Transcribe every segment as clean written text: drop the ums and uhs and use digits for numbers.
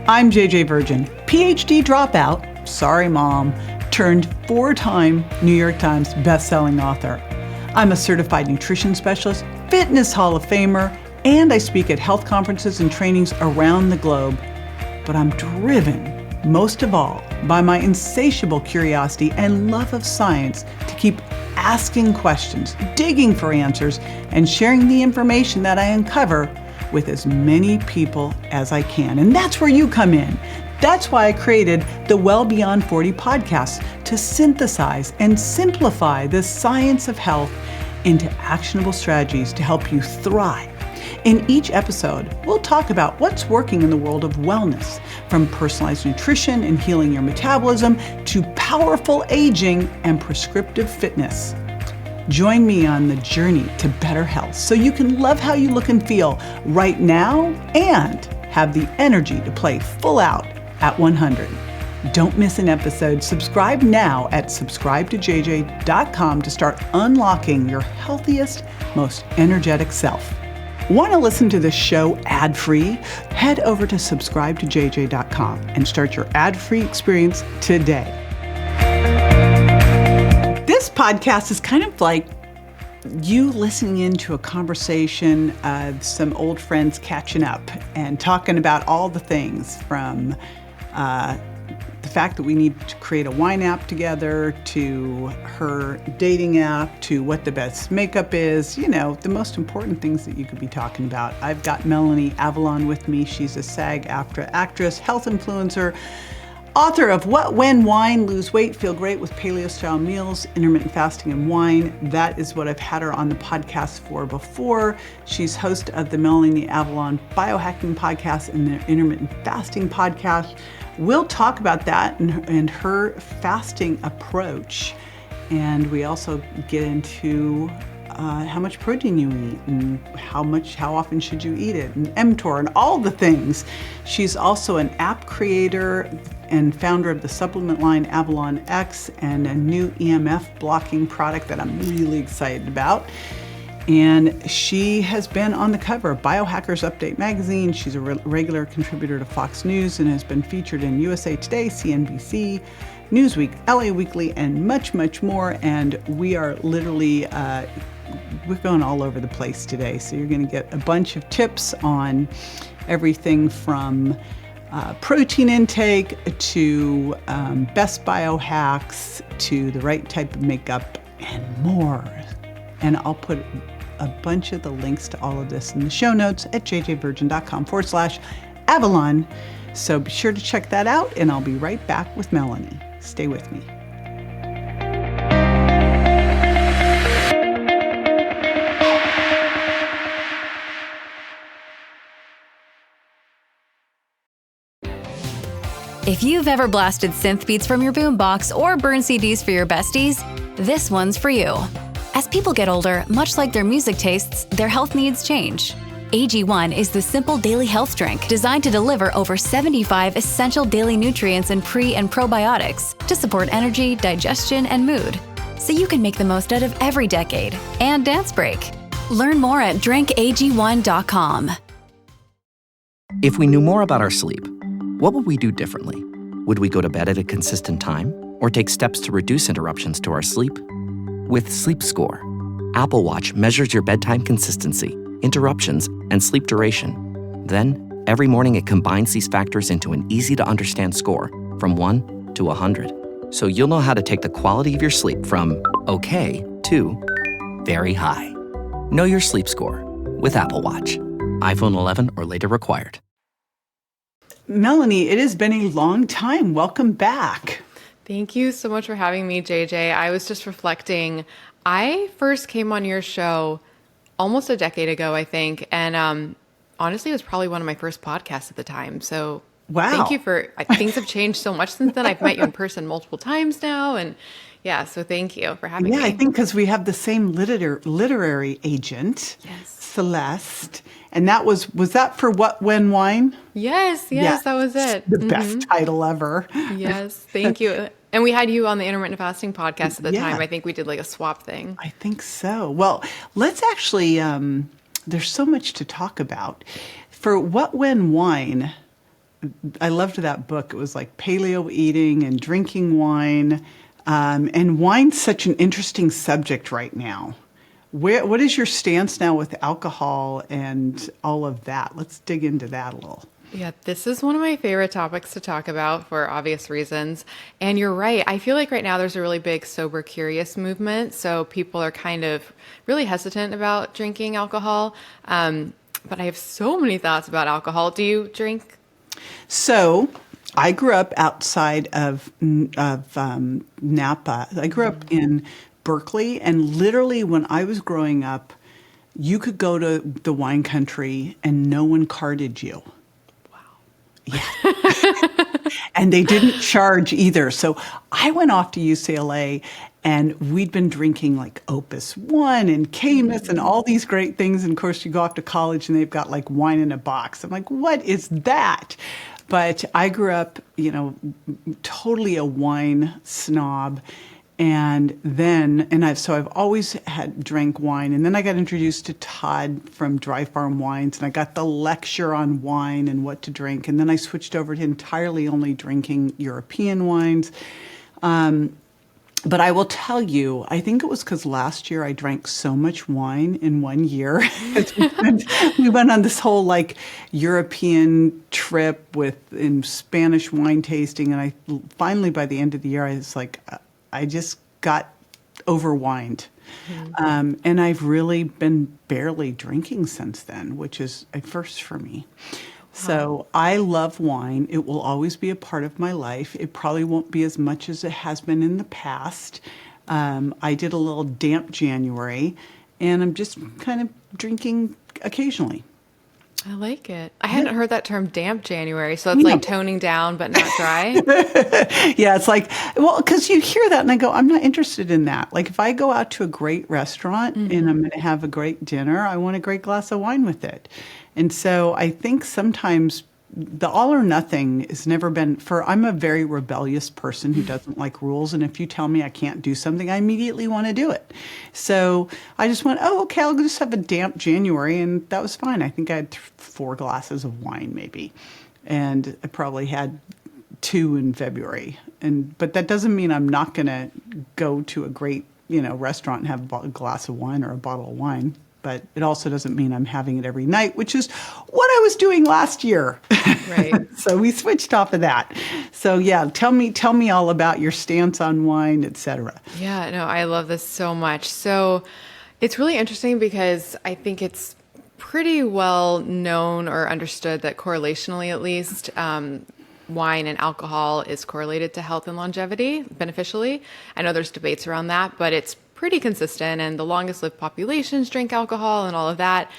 I'm JJ Virgin, PhD dropout, sorry mom, turned 4-time New York Times bestselling author. I'm a certified nutrition specialist, fitness Hall of Famer, and I speak at health conferences and trainings around the globe. But I'm driven, most of all, by my insatiable curiosity and love of science to keep asking questions, digging for answers, and sharing the information that I uncover with as many people as I can. And that's where you come in. That's why I created the Well Beyond 40 podcast, to synthesize and simplify the science of health into actionable strategies to help you thrive. In each episode, we'll talk about what's working in the world of wellness, from personalized nutrition and healing your metabolism to powerful aging and prescriptive fitness. Join me on the journey to better health so you can love how you look and feel right now and have the energy to play full out at 100. Don't miss an episode. Subscribe now at subscribetojj.com to start unlocking your healthiest, most energetic self. Want to listen to this show ad-free? Head over to subscribetojj.com and start your ad-free experience today. This podcast is kind of like you listening into a conversation of some old friends catching up and talking about all the things, from the fact that we need to create a wine app together, to her dating app, to what the best makeup is, you know, the most important things that you could be talking about. I've got Melanie Avalon with me. She's a SAG-AFTRA actress, health influencer, author of What, When, Wine, Lose Weight, Feel Great with Paleo-Style Meals, Intermittent Fasting and Wine. That is what I've had her on the podcast for before. She's host of the Melanie Avalon Biohacking podcast and the Intermittent Fasting podcast. We'll talk about that and her fasting approach. And we also get into how much protein you eat and how often should you eat it, and mTOR and all the things. She's also an app creator and founder of the supplement line Avalon X and a new EMF blocking product that I'm really excited about. And she has been on the cover of Biohackers Update magazine. She's a regular contributor to Fox News and has been featured in USA Today, CNBC, Newsweek, LA Weekly, and much, much more. And we are literally, we're going all over the place today. So you're going to get a bunch of tips on everything from protein intake to best biohacks to the right type of makeup and more. And I'll put a bunch of the links to all of this in the show notes at jjvirgin.com/Avalon. So be sure to check that out, and I'll be right back with Melanie. Stay with me. If you've ever blasted synth beats from your boombox or burned CDs for your besties, this one's for you. As people get older, much like their music tastes, their health needs change. AG1 is the simple daily health drink designed to deliver over 75 essential daily nutrients and pre- and probiotics to support energy, digestion, and mood, so you can make the most out of every decade and dance break. Learn more at drinkag1.com. If we knew more about our sleep, what would we do differently? Would we go to bed at a consistent time or take steps to reduce interruptions to our sleep? With Sleep Score, Apple Watch measures your bedtime consistency, interruptions, and sleep duration. Then, every morning it combines these factors into an easy-to-understand score from 1 to 100. So you'll know how to take the quality of your sleep from okay to very high. Know your sleep score with Apple Watch. iPhone 11 or later required. Melanie, it has been a long time. Welcome back. Thank you so much for having me, JJ. I was just reflecting. I first came on your show almost a decade ago, I think. And honestly, it was probably one of my first podcasts at the time. So wow. Thank you for, things have changed so much since then. I've met you in person multiple times now. And yeah, so thank you for having me. Yeah, I think because we have the same literary agent, yes. Celeste. And that was that for What, When, Wine? Yes, that was it. The best title ever. Yes, thank you. And we had you on the Intermittent Fasting podcast at the time. I think we did like a swap thing. I think so. Well, let's actually, there's so much to talk about. For What, When, Wine, I loved that book. It was like paleo eating and drinking wine. And wine's such an interesting subject right now. What is your stance now with alcohol and all of that? Let's dig into that a little. Yeah, this is one of my favorite topics to talk about for obvious reasons. And you're right. I feel like right now there's a really big sober curious movement. So people are kind of really hesitant about drinking alcohol. But I have so many thoughts about alcohol. Do you drink? So I grew up outside of Napa. I grew up in Berkeley, and literally when I was growing up, you could go to the wine country and no one carded you. Yeah. And they didn't charge either. So I went off to UCLA and we'd been drinking like Opus One and Camus and all these great things. And of course, you go off to college and they've got like wine in a box. I'm like, what is that? But I grew up, totally a wine snob. I've always had drank wine. And then I got introduced to Todd from Dry Farm Wines, and I got the lecture on wine and what to drink. And then I switched over to entirely only drinking European wines. But I will tell you, I think it was because last year I drank so much wine in 1 year. We went on this whole like European trip in Spanish wine tasting. And I finally, by the end of the year, I was like, I just got overwined. And I've really been barely drinking since then, which is a first for me. So I love wine. It will always be a part of my life. It probably won't be as much as it has been in the past. I did a little damp January, and I'm just kind of drinking occasionally. I like it. I hadn't heard that term damp January. So it's like toning down, but not dry. Yeah, it's like, well, because you hear that and I go, I'm not interested in that. Like if I go out to a great restaurant and I'm going to have a great dinner, I want a great glass of wine with it. And so I think sometimes the all or nothing has never been I'm a very rebellious person who doesn't like rules. And if you tell me I can't do something, I immediately want to do it. So I just went, okay, I'll just have a damp January. And that was fine. I think I had 4 glasses of wine maybe. And I probably had 2 in February. But that doesn't mean I'm not going to go to a great, restaurant and have a glass of wine or a bottle of wine. But it also doesn't mean I'm having it every night, which is what I was doing last year. Right. So we switched off of that. So yeah, tell me all about your stance on wine, et cetera. Yeah, no, I love this so much. So it's really interesting because I think it's pretty well known or understood that correlationally, at least, wine and alcohol is correlated to health and longevity beneficially. I know there's debates around that, but it's pretty consistent, and the longest lived populations drink alcohol and all of that.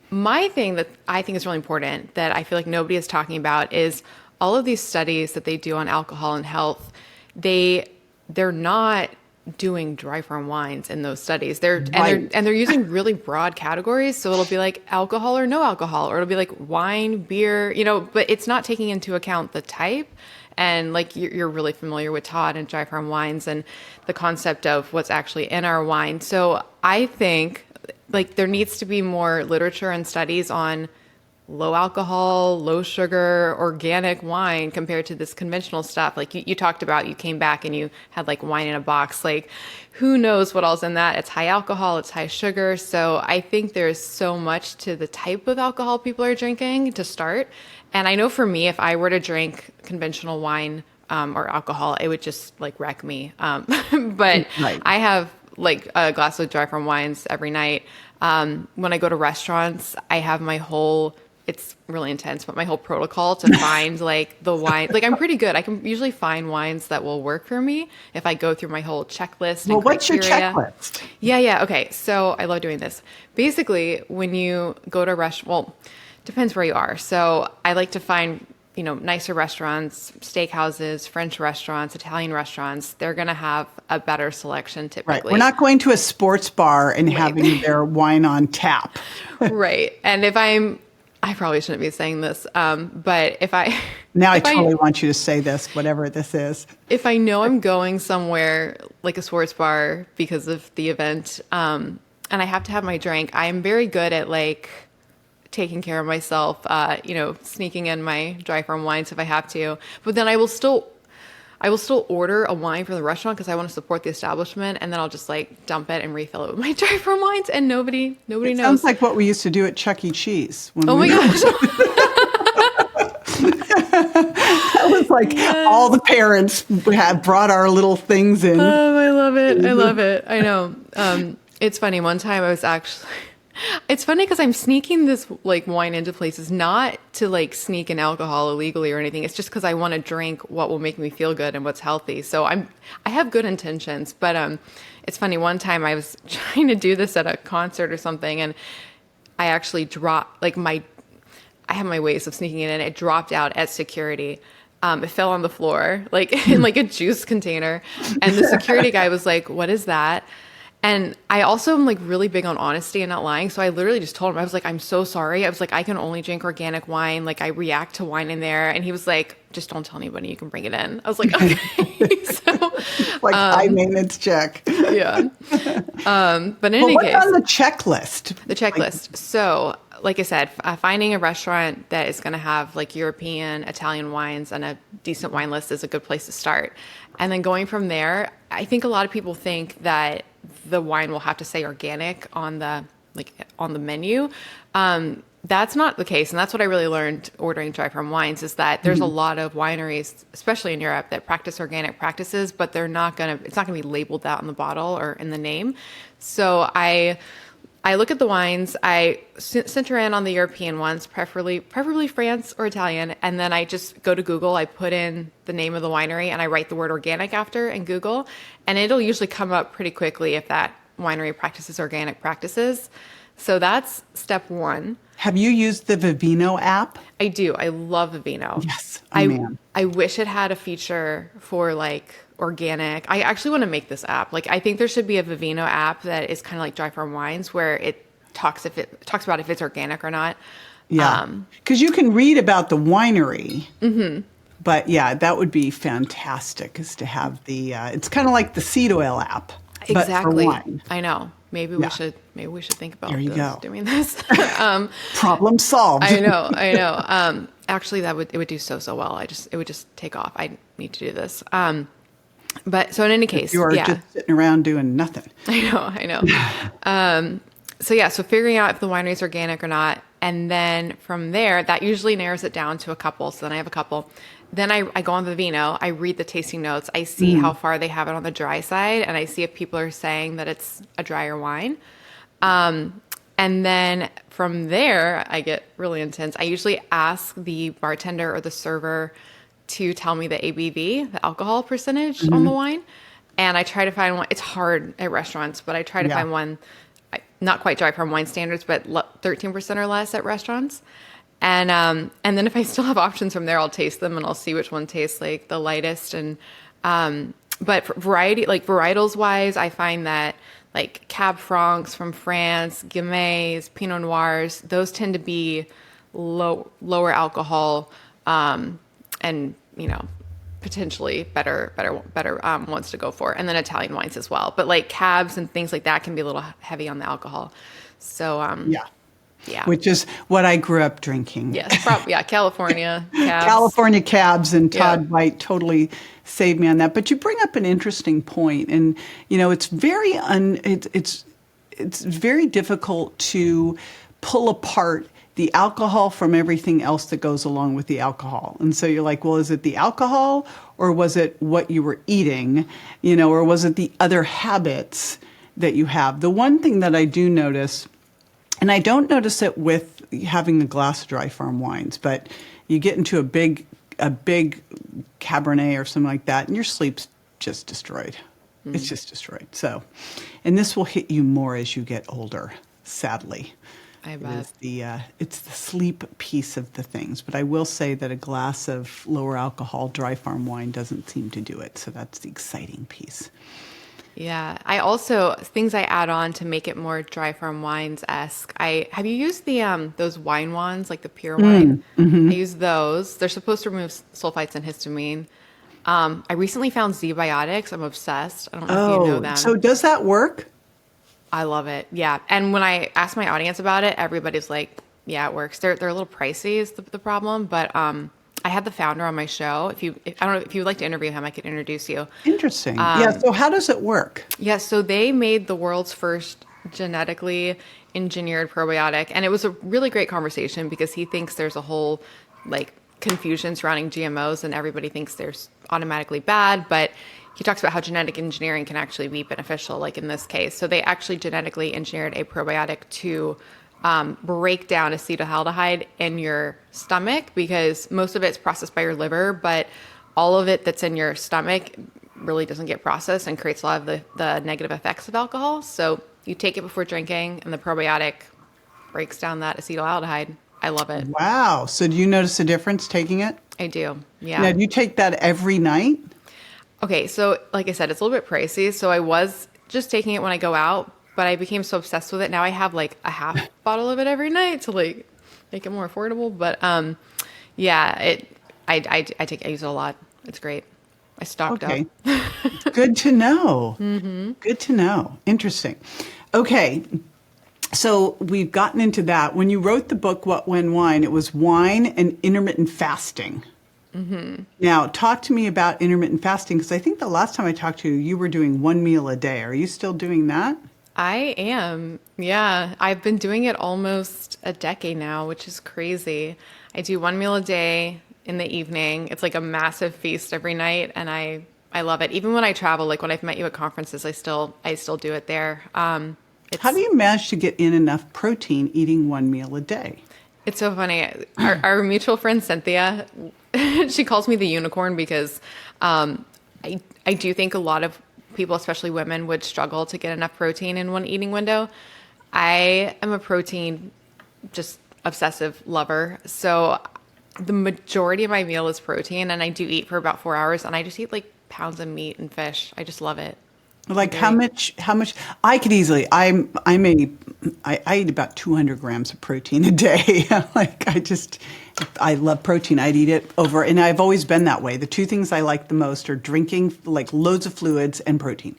My thing that I think is really important that I feel like nobody is talking about is all of these studies that they do on alcohol and health. They're not doing dry farm wines in those studies. They're using really broad categories. So it'll be like alcohol or no alcohol, or it'll be like wine, beer, but it's not taking into account the type. And like you're really familiar with Todd and Dry Farm Wines and the concept of what's actually in our wine. So I think like there needs to be more literature and studies on low alcohol, low sugar, organic wine compared to this conventional stuff. Like you talked about, you came back and you had like wine in a box. Like who knows what all's in that? It's high alcohol, it's high sugar. So I think there's so much to the type of alcohol people are drinking to start. And I know for me, if I were to drink conventional wine or alcohol, it would just like wreck me. But right. I have like a glass of Dry Farm Wines every night. When I go to restaurants, I have it's really intense, but my whole protocol to find like the wine, like I'm pretty good. I can usually find wines that will work for me if I go through my whole checklist. Well, what's your checklist? Yeah. Okay. So I love doing this. Basically, when you go to a restaurant, depends where you are. So I like to find, nicer restaurants, steakhouses, French restaurants, Italian restaurants. They're going to have a better selection typically. Right. We're not going to a sports bar and having their wine on tap. Right. And I probably shouldn't be saying this, but I totally want you to say this, whatever this is. If I know I'm going somewhere like a sports bar because of the event, and I have to have my drink, I am very good at like taking care of myself, sneaking in my dry farm wines if I have to. But then I will still order a wine from the restaurant because I want to support the establishment, and then I'll just like dump it and refill it with my dry farm wines, and nobody knows. Sounds like what we used to do at Chuck E. Cheese. Oh my gosh. That was like all the parents had brought our little things in. Oh, I love it. I love it. I know. It's funny. One time it's funny because I'm sneaking this like wine into places, not to like sneak in alcohol illegally or anything. It's just because I want to drink what will make me feel good and what's healthy. So I have good intentions, but it's funny. One time I was trying to do this at a concert or something, and I actually dropped I have my ways of sneaking it in. It dropped out at security. It fell on the floor, like in like a juice container. And the security guy was like, "What is that?" And I also am like really big on honesty and not lying. So I literally just told him, I was like, "I'm so sorry." I was like, "I can only drink organic wine. Like I react to wine in there." And he was like, "Just don't tell anybody. You can bring it in." I was like, "Okay." So like high maintenance check. Yeah. But in any case, what's on the checklist? The checklist. So like I said, finding a restaurant that is going to have like European, Italian wines and a decent wine list is a good place to start. And then going from there, I think a lot of people think that the wine will have to say organic on the menu. That's not the case. And that's what I really learned ordering dry farm wines, is that there's a lot of wineries, especially in Europe, that practice organic practices, but it's not going to be labeled out in the bottle or in the name. So I look at the wines, I center in on the European ones, preferably France or Italian, and then I just go to Google, I put in the name of the winery, and I write the word organic after in Google, and it'll usually come up pretty quickly if that winery practices organic practices. So that's step one. Have you used the Vivino app? I do. I love Vivino. Yes. I wish it had a feature for like organic. I actually want to make this app. Like I think there should be a Vivino app that is kind of like dry farm wines, where it talks about if it's organic or not. Yeah. Because you can read about the winery. Mm-hmm. But yeah, that would be fantastic, is to have the it's kind of like the seed oil app. Exactly. But for wine. I know. Maybe we should think about doing this. Problem solved. I know. Actually, it would do so well. It would just take off. I need to do this. But so in any case, you are just sitting around doing nothing. I know. So figuring out if the winery is organic or not, and then from there, that usually narrows it down to a couple. So then I have a couple. Then I go on Vivino, I read the tasting notes, I see how far they have it on the dry side, and I see if people are saying that it's a drier wine. And then from there, I get really intense. I usually ask the bartender or the server to tell me the ABV, the alcohol percentage on the wine. And I try to find one. It's hard at restaurants, but I try to find one, not quite dry farm wine standards, but 13% or less at restaurants. And then if I still have options from there, I'll taste them and I'll see which one tastes like the lightest. And but for varietals wise, I find that like Cab Francs from France, Gamay, Pinot Noirs, those tend to be lower alcohol, and potentially better ones to go for. And then Italian wines as well. But like cabs and things like that can be a little heavy on the alcohol. So yeah. Which is what I grew up drinking. Yes, California cabs. California cabs, and Todd White totally saved me on that. But you bring up an interesting point, and it's it's very difficult to pull apart the alcohol from everything else that goes along with the alcohol. And so you're like, well, is it the alcohol, or was it what you were eating, or was it the other habits that you have? The one thing that I do notice, and I don't notice it with having a glass of dry farm wines, but you get into a big Cabernet or something like that, and your sleep's just destroyed. It's just destroyed. So, and this will hit you more as you get older, sadly. I bet. It's the sleep piece of the things. But I will say that a glass of lower alcohol dry farm wine doesn't seem to do it. So that's the exciting piece. Yeah. I also, things I add on to make it more dry farm wines-esque. Have you used those wine wands, like the pure wine? Mm-hmm. I use those. They're supposed to remove sulfites and histamine. I recently found Z-Biotics. I'm obsessed. I don't know if you know them. So does that work? I love it. Yeah. And when I ask my audience about it, everybody's like, Yeah, it works. They're a little pricey is the problem, but I had the founder on my show. I don't know if you would like to interview him, I could introduce you. Interesting. Yeah. So how does it work? Yeah, so they made the world's first genetically engineered probiotic, and it was a really great conversation because he thinks there's a whole like confusion surrounding GMOs, and everybody thinks they're automatically bad, but he talks about how genetic engineering can actually be beneficial, like in this case. So they actually genetically engineered a probiotic to break down acetaldehyde in your stomach, because most of it's processed by your liver, but all of it that's in your stomach really doesn't get processed and creates a lot of the negative effects of alcohol. So you take it before drinking, and the probiotic breaks down that acetaldehyde. I love it. Wow. So do you notice a difference taking it? I do. Yeah. Now, do you take that every night? Okay. So like I said, it's a little bit pricey. So I was just taking it when I go out, but I became so obsessed with it. Now I have like a half bottle of it every night to like make it more affordable. But yeah, I use it a lot. It's great. I stocked up. Good to know. Good to know. Interesting. Okay. So we've gotten into that. When you wrote the book, What, When, Wine, it was wine and intermittent fasting. Now, talk to me about intermittent fasting, because I think the last time I talked to you, you were doing one meal a day. Are you still doing that? I am. Yeah. I've been doing it almost a decade now, which is crazy. I do one meal a day in the evening. It's like a massive feast every night, and I love it. Even when I travel, like when I've met you at conferences, I still do it there. How do you manage to get in enough protein eating one meal a day? It's so funny. Our mutual friend Cynthia, she calls me the unicorn because I do think a lot of people, especially women, would struggle to get enough protein in one eating window. I am a protein just obsessive lover. So the majority of my meal is protein, and I do eat for about 4 hours, and I just eat like pounds of meat and fish. I just love it. Like how much I could easily, I eat about 200 grams of protein a day. I love protein. I'd eat it over, and I've always been that way. The two things I like the most are drinking like loads of fluids and protein.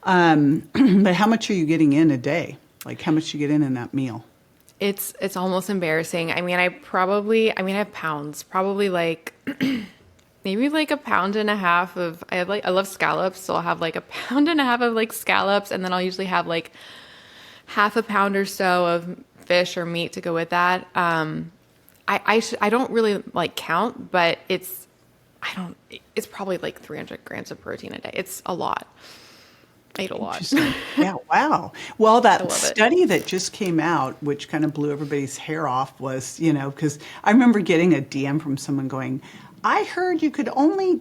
But how much are you getting in a day? Like how much you get in that meal? It's almost embarrassing. I mean, I have pounds, probably like maybe like a pound and a half of, I love scallops. So I'll have like a pound and a half of like scallops. And then I'll usually have like half a pound or so of fish or meat to go with that. I don't really like count, but it's probably like 300 grams of protein a day. It's a lot. I eat a lot. Yeah, wow. Well, that study that just came out, which kind of blew everybody's hair off, was, because I remember getting a DM from someone going, I heard you could only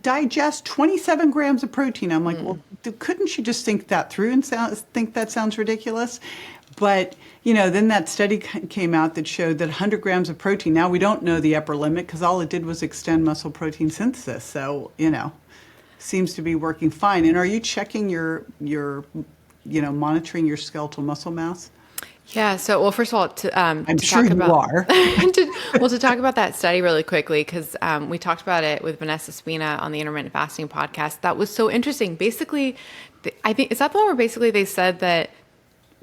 digest 27 grams of protein. I'm like, well, couldn't you just think that through and think that sounds ridiculous? But, then that study came out that showed that 100 grams of protein, now we don't know the upper limit because all it did was extend muscle protein synthesis. So, seems to be working fine. And are you checking your monitoring your skeletal muscle mass? Yeah. So, well, first of all, I'm sure you are. to talk about that study really quickly, because we talked about it with Vanessa Spina on the Intermittent Fasting podcast. That was so interesting. Basically, I think, is that the one where basically they said that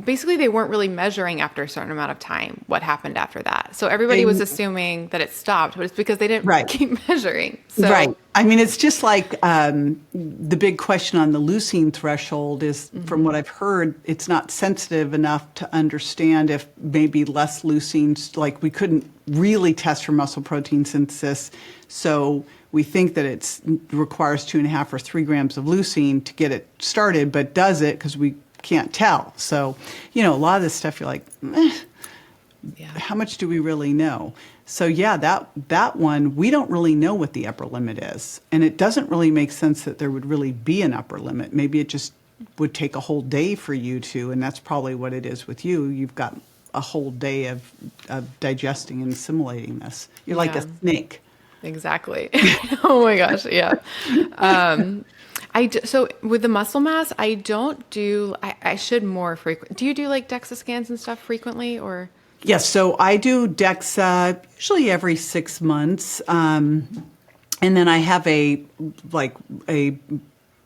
basically they weren't really measuring after a certain amount of time what happened after that. So everybody was assuming that it stopped, but it's because they didn't keep measuring. So, right. I mean, it's just like the big question on the leucine threshold is, from what I've heard, it's not sensitive enough to understand if maybe less leucine, like we couldn't really test for muscle protein synthesis. So we think that it requires 2.5 or 3 grams of leucine to get it started, but does it? Because we can't tell. So, a lot of this stuff you're like, how much do we really know? So yeah, that one, we don't really know what the upper limit is. And it doesn't really make sense that there would really be an upper limit. Maybe it just would take a whole day for you to, and that's probably what it is with you. You've got a whole day of digesting and assimilating this. You're like a snake. Exactly. Oh my gosh. Yeah. So with the muscle mass, I don't do, I should more frequent. Do you do like DEXA scans and stuff frequently, or? Yes. So I do DEXA usually every 6 months. And then I have a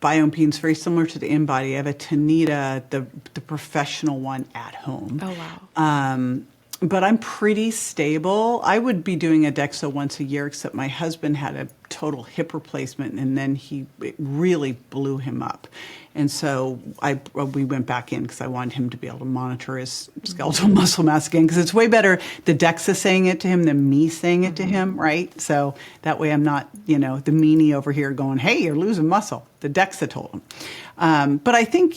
bioimpedance very similar to the InBody. I have a Tanita, the professional one at home. Oh, wow. but I'm pretty stable. I would be doing a DEXA once a year, except my husband had a total hip replacement, and then it really blew him up. And so we went back in because I wanted him to be able to monitor his skeletal muscle mass again, because it's way better the DEXA saying it to him than me saying it to him, right? So that way I'm not, the meanie over here going, hey, you're losing muscle. The DEXA told him. But I think,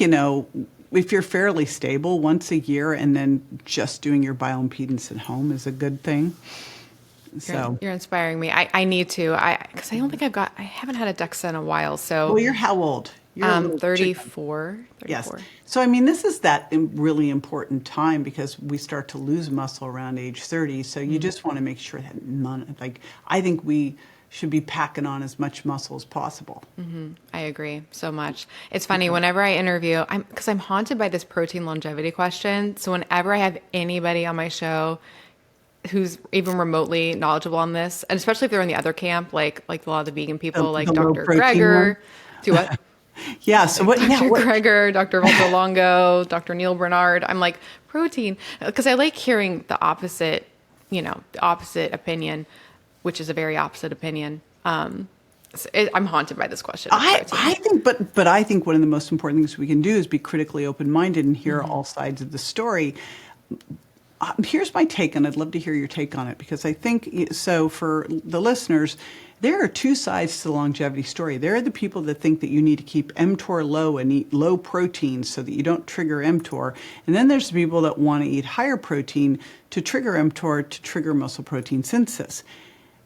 if you're fairly stable once a year and then just doing your bioimpedance at home is a good thing. So you're inspiring me. I need to, because I don't think I haven't had a DEXA in a while. So well, you're how old? You're 34. Yes. So, this is that really important time because we start to lose muscle around age 30. So you just want to make sure that I think we should be packing on as much muscle as possible. Mm-hmm. I agree so much. It's funny, whenever I interview, because I'm haunted by this protein longevity question. So whenever I have anybody on my show who's even remotely knowledgeable on this, and especially if they're in the other camp, like a lot of the vegan people, like Dr. Greger, do what? Yeah. So what? Dr. Greger, Dr. Walter Longo, Dr. Neil Bernard. I'm like, protein, because I like hearing the opposite, the opposite opinion, which is a very opposite opinion. I'm haunted by this question. I think, but I think one of the most important things we can do is be critically open-minded and hear all sides of the story. Here's my take, and I'd love to hear your take on it, because I think, so for the listeners, there are two sides to the longevity story. There are the people that think that you need to keep mTOR low and eat low protein so that you don't trigger mTOR. And then there's the people that want to eat higher protein to trigger mTOR, to trigger muscle protein synthesis.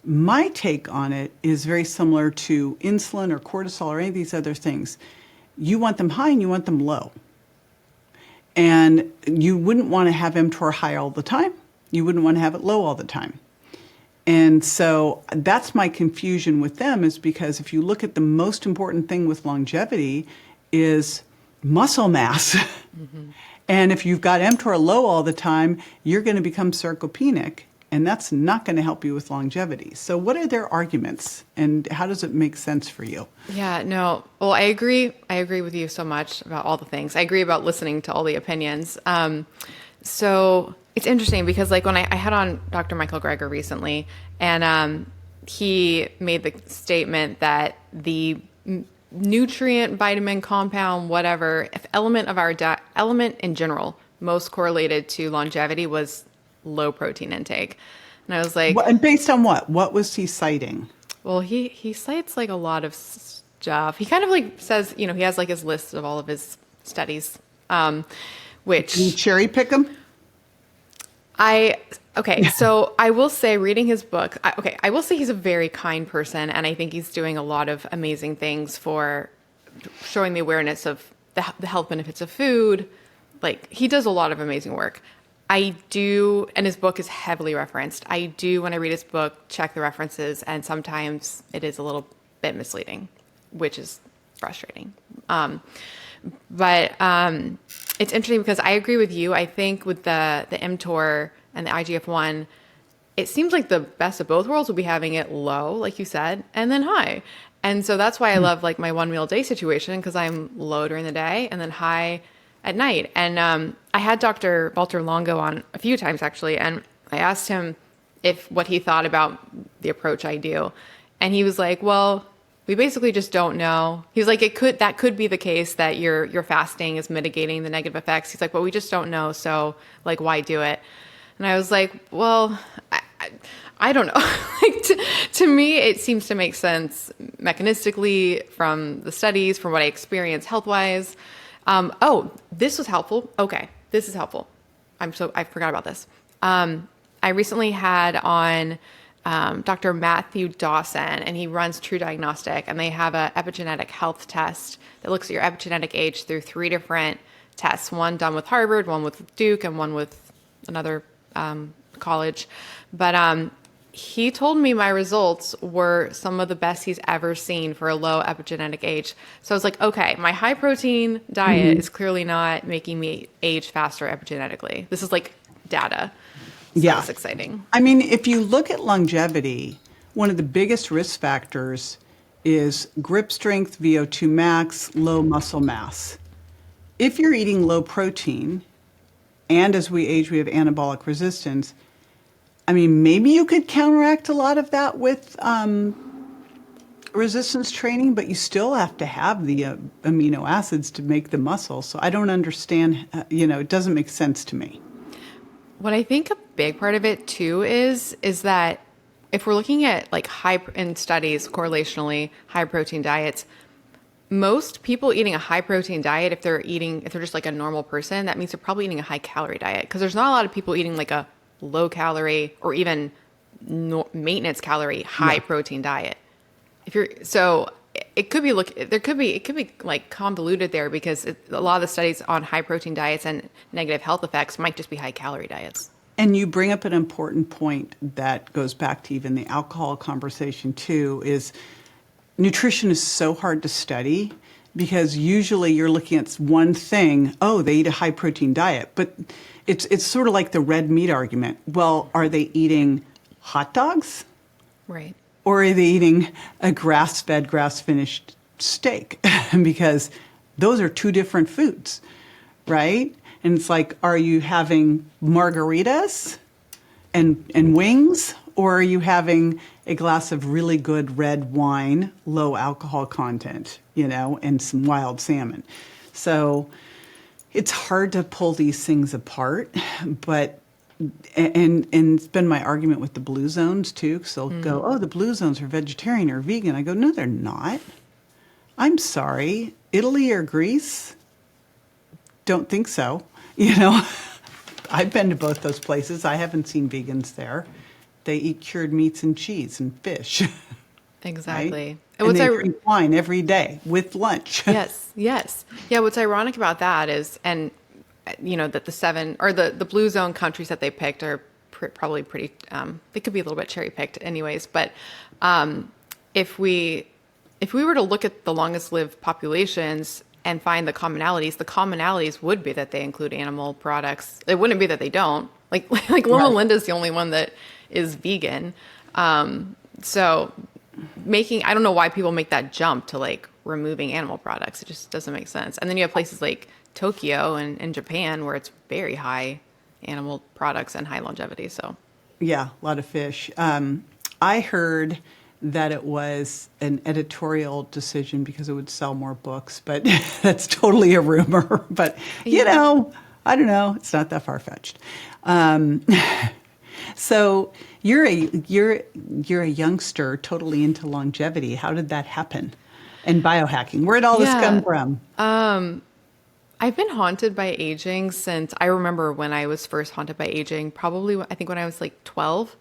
My take on it is very similar to insulin or cortisol or any of these other things. You want them high and you want them low. And you wouldn't want to have mTOR high all the time. You wouldn't want to have it low all the time. And so that's my confusion with them, is because if you look at the most important thing with longevity is muscle mass. Mm-hmm. And if you've got mTOR low all the time, you're going to become sarcopenic. And that's not going to help you with longevity. So what are their arguments, and how does it make sense for you? Yeah, no. Well, I agree. I agree with you so much about all the things. I agree about listening to all the opinions. So it's interesting because when I had on Dr. Michael Greger recently, and he made the statement that the nutrient, vitamin, compound, whatever, if element of our element in general most correlated to longevity was low protein intake. And I was like, and based on what? What was he citing? Well, he cites a lot of stuff. He kind of says, he has his list of all of his studies, which... Can you cherry pick them? So I will say, reading his book, I will say he's a very kind person, and I think he's doing a lot of amazing things for showing the awareness of the health benefits of food. He does a lot of amazing work. I do, and his book is heavily referenced. I do, when I read his book, check the references, and sometimes it is a little bit misleading, which is frustrating. But it's interesting because I agree with you. I think with the mTOR and the IGF-1, it seems like the best of both worlds would be having it low, like you said, and then high. And so that's why I love my one meal a day situation, because I'm low during the day and then high at night. And I had Dr. Walter Longo on a few times actually, and I asked him what he thought about the approach I do. And he was like, well, we basically just don't know. He's like, that could be the case that your fasting is mitigating the negative effects. He's like, but we just don't know. So why do it? And I was like, well, I don't know. To me, it seems to make sense mechanistically from the studies, from what I experienced health-wise. This was helpful. Okay, this is helpful. I forgot about this. I recently had on Dr. Matthew Dawson, and he runs True Diagnostic, and they have a epigenetic health test that looks at your epigenetic age through 3 different tests, one done with Harvard, one with Duke, and one with another college. But he told me my results were some of the best he's ever seen for a low epigenetic age. So I was like, okay, my high protein diet is clearly not making me age faster epigenetically. This is data. So yeah. That's exciting. I mean, if you look at longevity, one of the biggest risk factors is grip strength, VO2 max, low muscle mass. If you're eating low protein, and as we age, we have anabolic resistance. I mean, maybe you could counteract a lot of that with resistance training, but you still have to have the amino acids to make the muscle. So I don't understand, it doesn't make sense to me. What I think a big part of it too is that if we're looking at like in studies correlationally, high protein diets, most people eating a high protein diet, if they're just like a normal person, that means they're probably eating a high calorie diet, because there's not a lot of people eating like a low calorie or even maintenance calorie high protein diet. It could be like convoluted there, because a lot of the studies on high protein diets and negative health effects might just be high calorie diets. And you bring up an important point that goes back to even the alcohol conversation too, is nutrition is so hard to study, because usually you're looking at one thing, oh, they eat a high protein diet, but it's sort of like the red meat argument. Well, are they eating hot dogs? Right. Or are they eating a grass-fed, grass-finished steak? Because those are two different foods, right? And it's like, are you having margaritas and wings? Or are you having a glass of really good red wine, low alcohol content, and some wild salmon? So it's hard to pull these things apart, but and it's been my argument with the blue zones too, because they'll go, oh, the blue zones are vegetarian or vegan. I go, no, they're not. I'm sorry. Italy or Greece? Don't think so. I've been to both those places. I haven't seen vegans there. They eat cured meats and cheese and fish. Exactly. Right? And they drink wine every day with lunch. Yes. Yeah, what's ironic about that is, and that the blue zone countries that they picked are probably pretty, they could be a little bit cherry picked anyways. But if we were to look at the longest lived populations and find the commonalities would be that they include animal products. It wouldn't be that they don't. Like Loma Linda's the only one that is vegan. So I don't know why people make that jump to like removing animal products. It just doesn't make sense. And then you have places like Tokyo and Japan where it's very high animal products and high longevity. So yeah, a lot of fish. I heard that it was an editorial decision because it would sell more books, but that's totally a rumor. But I don't know. It's not that far-fetched. So you're a youngster, totally into longevity. How did that happen? And biohacking. Where did all this come from? I've been haunted by aging since I remember when I was first haunted by aging, probably I think when I was like 12.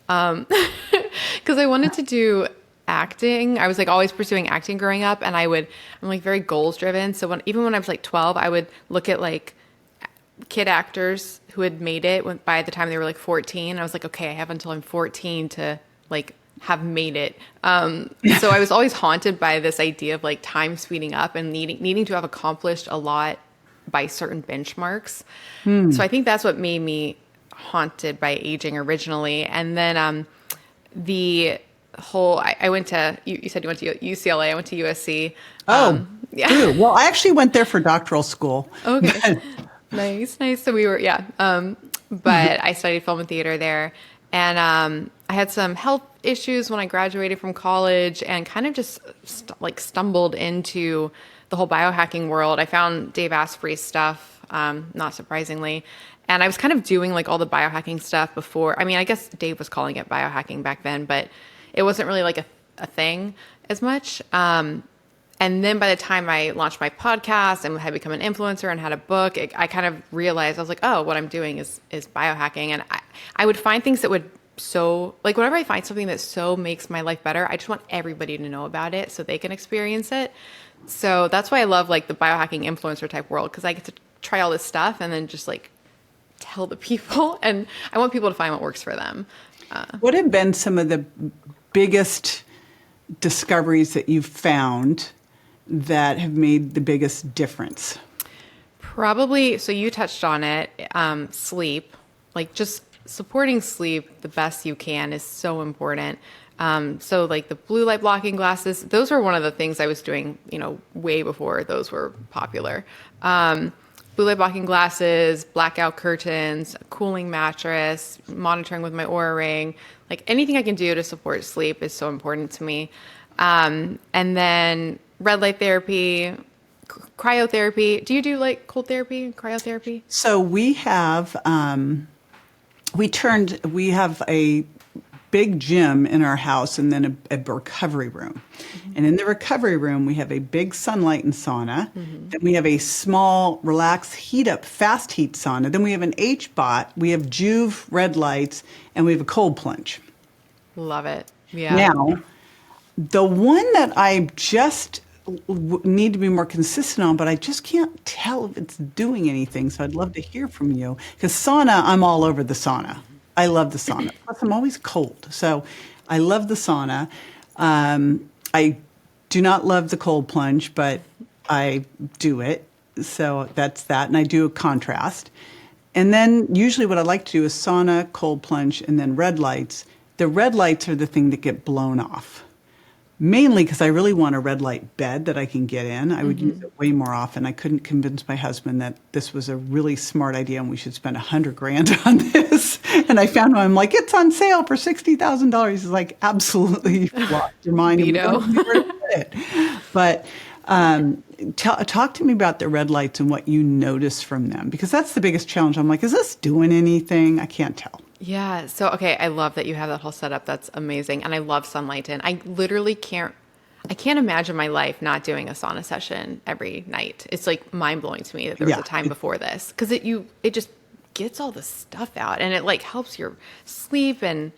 Because I wanted to do acting. I was like always pursuing acting growing up, and I'm like very goals driven. So even when I was like 12, I would look at like kid actors who had made it by the time they were like 14. I was like, okay, I have until I'm 14 to like have made it. So I was always haunted by this idea of like time speeding up and needing to have accomplished a lot by certain benchmarks. So I think that's what made me haunted by aging originally. And then I went to, you said you went to UCLA, I went to USC. Yeah. Ooh. Well, I actually went there for doctoral school. Okay. Nice. So we were, but I studied film and theater there. And I had some health issues when I graduated from college and kind of just stumbled into the whole biohacking world. I found Dave Asprey's stuff, not surprisingly. And I was kind of doing like all the biohacking stuff before. I mean, I guess Dave was calling it biohacking back then, but it wasn't really like a thing as much. And then by the time I launched my podcast and had become an influencer and had a book, I kind of realized, I was like, oh, what I'm doing is biohacking. And I would find things that would whenever I find something that so makes my life better, I just want everybody to know about it so they can experience it. So that's why I love like the biohacking influencer type world, because I get to try all this stuff and then just like tell the people, and I want people to find what works for them. What have been some of the biggest discoveries that you've found that have made the biggest difference? Probably, so you touched on it, sleep, like just supporting sleep the best you can is so important. So like the blue light blocking glasses, those were one of the things I was doing, way before those were popular. blue light blocking glasses, blackout curtains, a cooling mattress, monitoring with my Oura ring. Like anything I can do to support sleep is so important to me. And then red light therapy, cryotherapy. Do you do like cold therapy, cryotherapy? So we have we have a big gym in our house and then a recovery room. Mm-hmm. And in the recovery room, we have a big sunlight and sauna. Mm-hmm. Then we have a small, relaxed, fast heat sauna. Then we have an H-bot. We have Juve red lights, and we have a cold plunge. Love it. Yeah. Now, the one that I just need to be more consistent on, but I just can't tell if it's doing anything. So I'd love to hear from you. Because sauna, I'm all over the sauna. I love the sauna. Plus, I'm always cold. So I love the sauna. I do not love the cold plunge, but I do it. So that's that. And I do a contrast. And then usually what I like to do is sauna, cold plunge, and then red lights. The red lights are the thing that get blown off. Mainly because I really want a red light bed that I can get in. I would use it way more often. I couldn't convince my husband that this was a really smart idea and we should spend $100,000 on this. And I found one. I'm like, it's on sale for $60,000. He's like, absolutely lost your mind. But talk to me about the red lights and what you notice from them, because that's the biggest challenge. I'm like, is this doing anything? I can't tell. Yeah. So, okay. I love that you have that whole setup. That's amazing. And I love sunlight in. I literally can't imagine my life not doing a sauna session every night. It's like mind blowing to me that there was a time before this, because it just gets all the stuff out and it like helps your sleep. And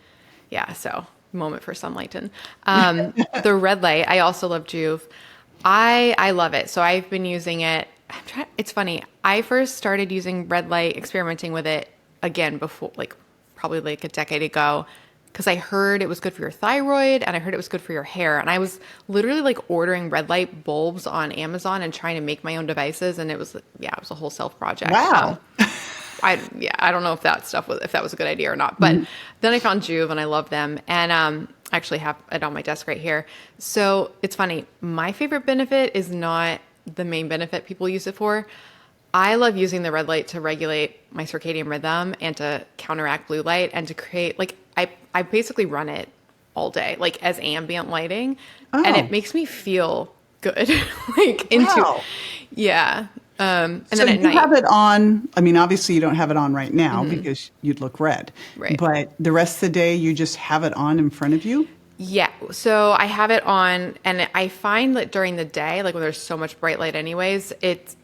yeah, so moment for sunlight in. The red light, I also love Juve. I love it. So I've been using it. It's funny. I first started using red light, experimenting with it again before, probably like a decade ago, because I heard it was good for your thyroid and I heard it was good for your hair. And I was literally like ordering red light bulbs on Amazon and trying to make my own devices. And it was a whole self project. Wow. I don't know if that was a good idea or not, but then I found Juve and I love them. And, I actually have it on my desk right here. So it's funny. My favorite benefit is not the main benefit people use it for. I love using the red light to regulate my circadian rhythm and to counteract blue light and to create, I basically run it all day, like as ambient lighting. Oh. And it makes me feel good. Yeah. And so then at you night, have it on. I mean, obviously you don't have it on right now because you'd look red. Right. But the rest of the day, you just have it on in front of you? Yeah. So I have it on, and I find that during the day, like when there's so much bright light anyways, it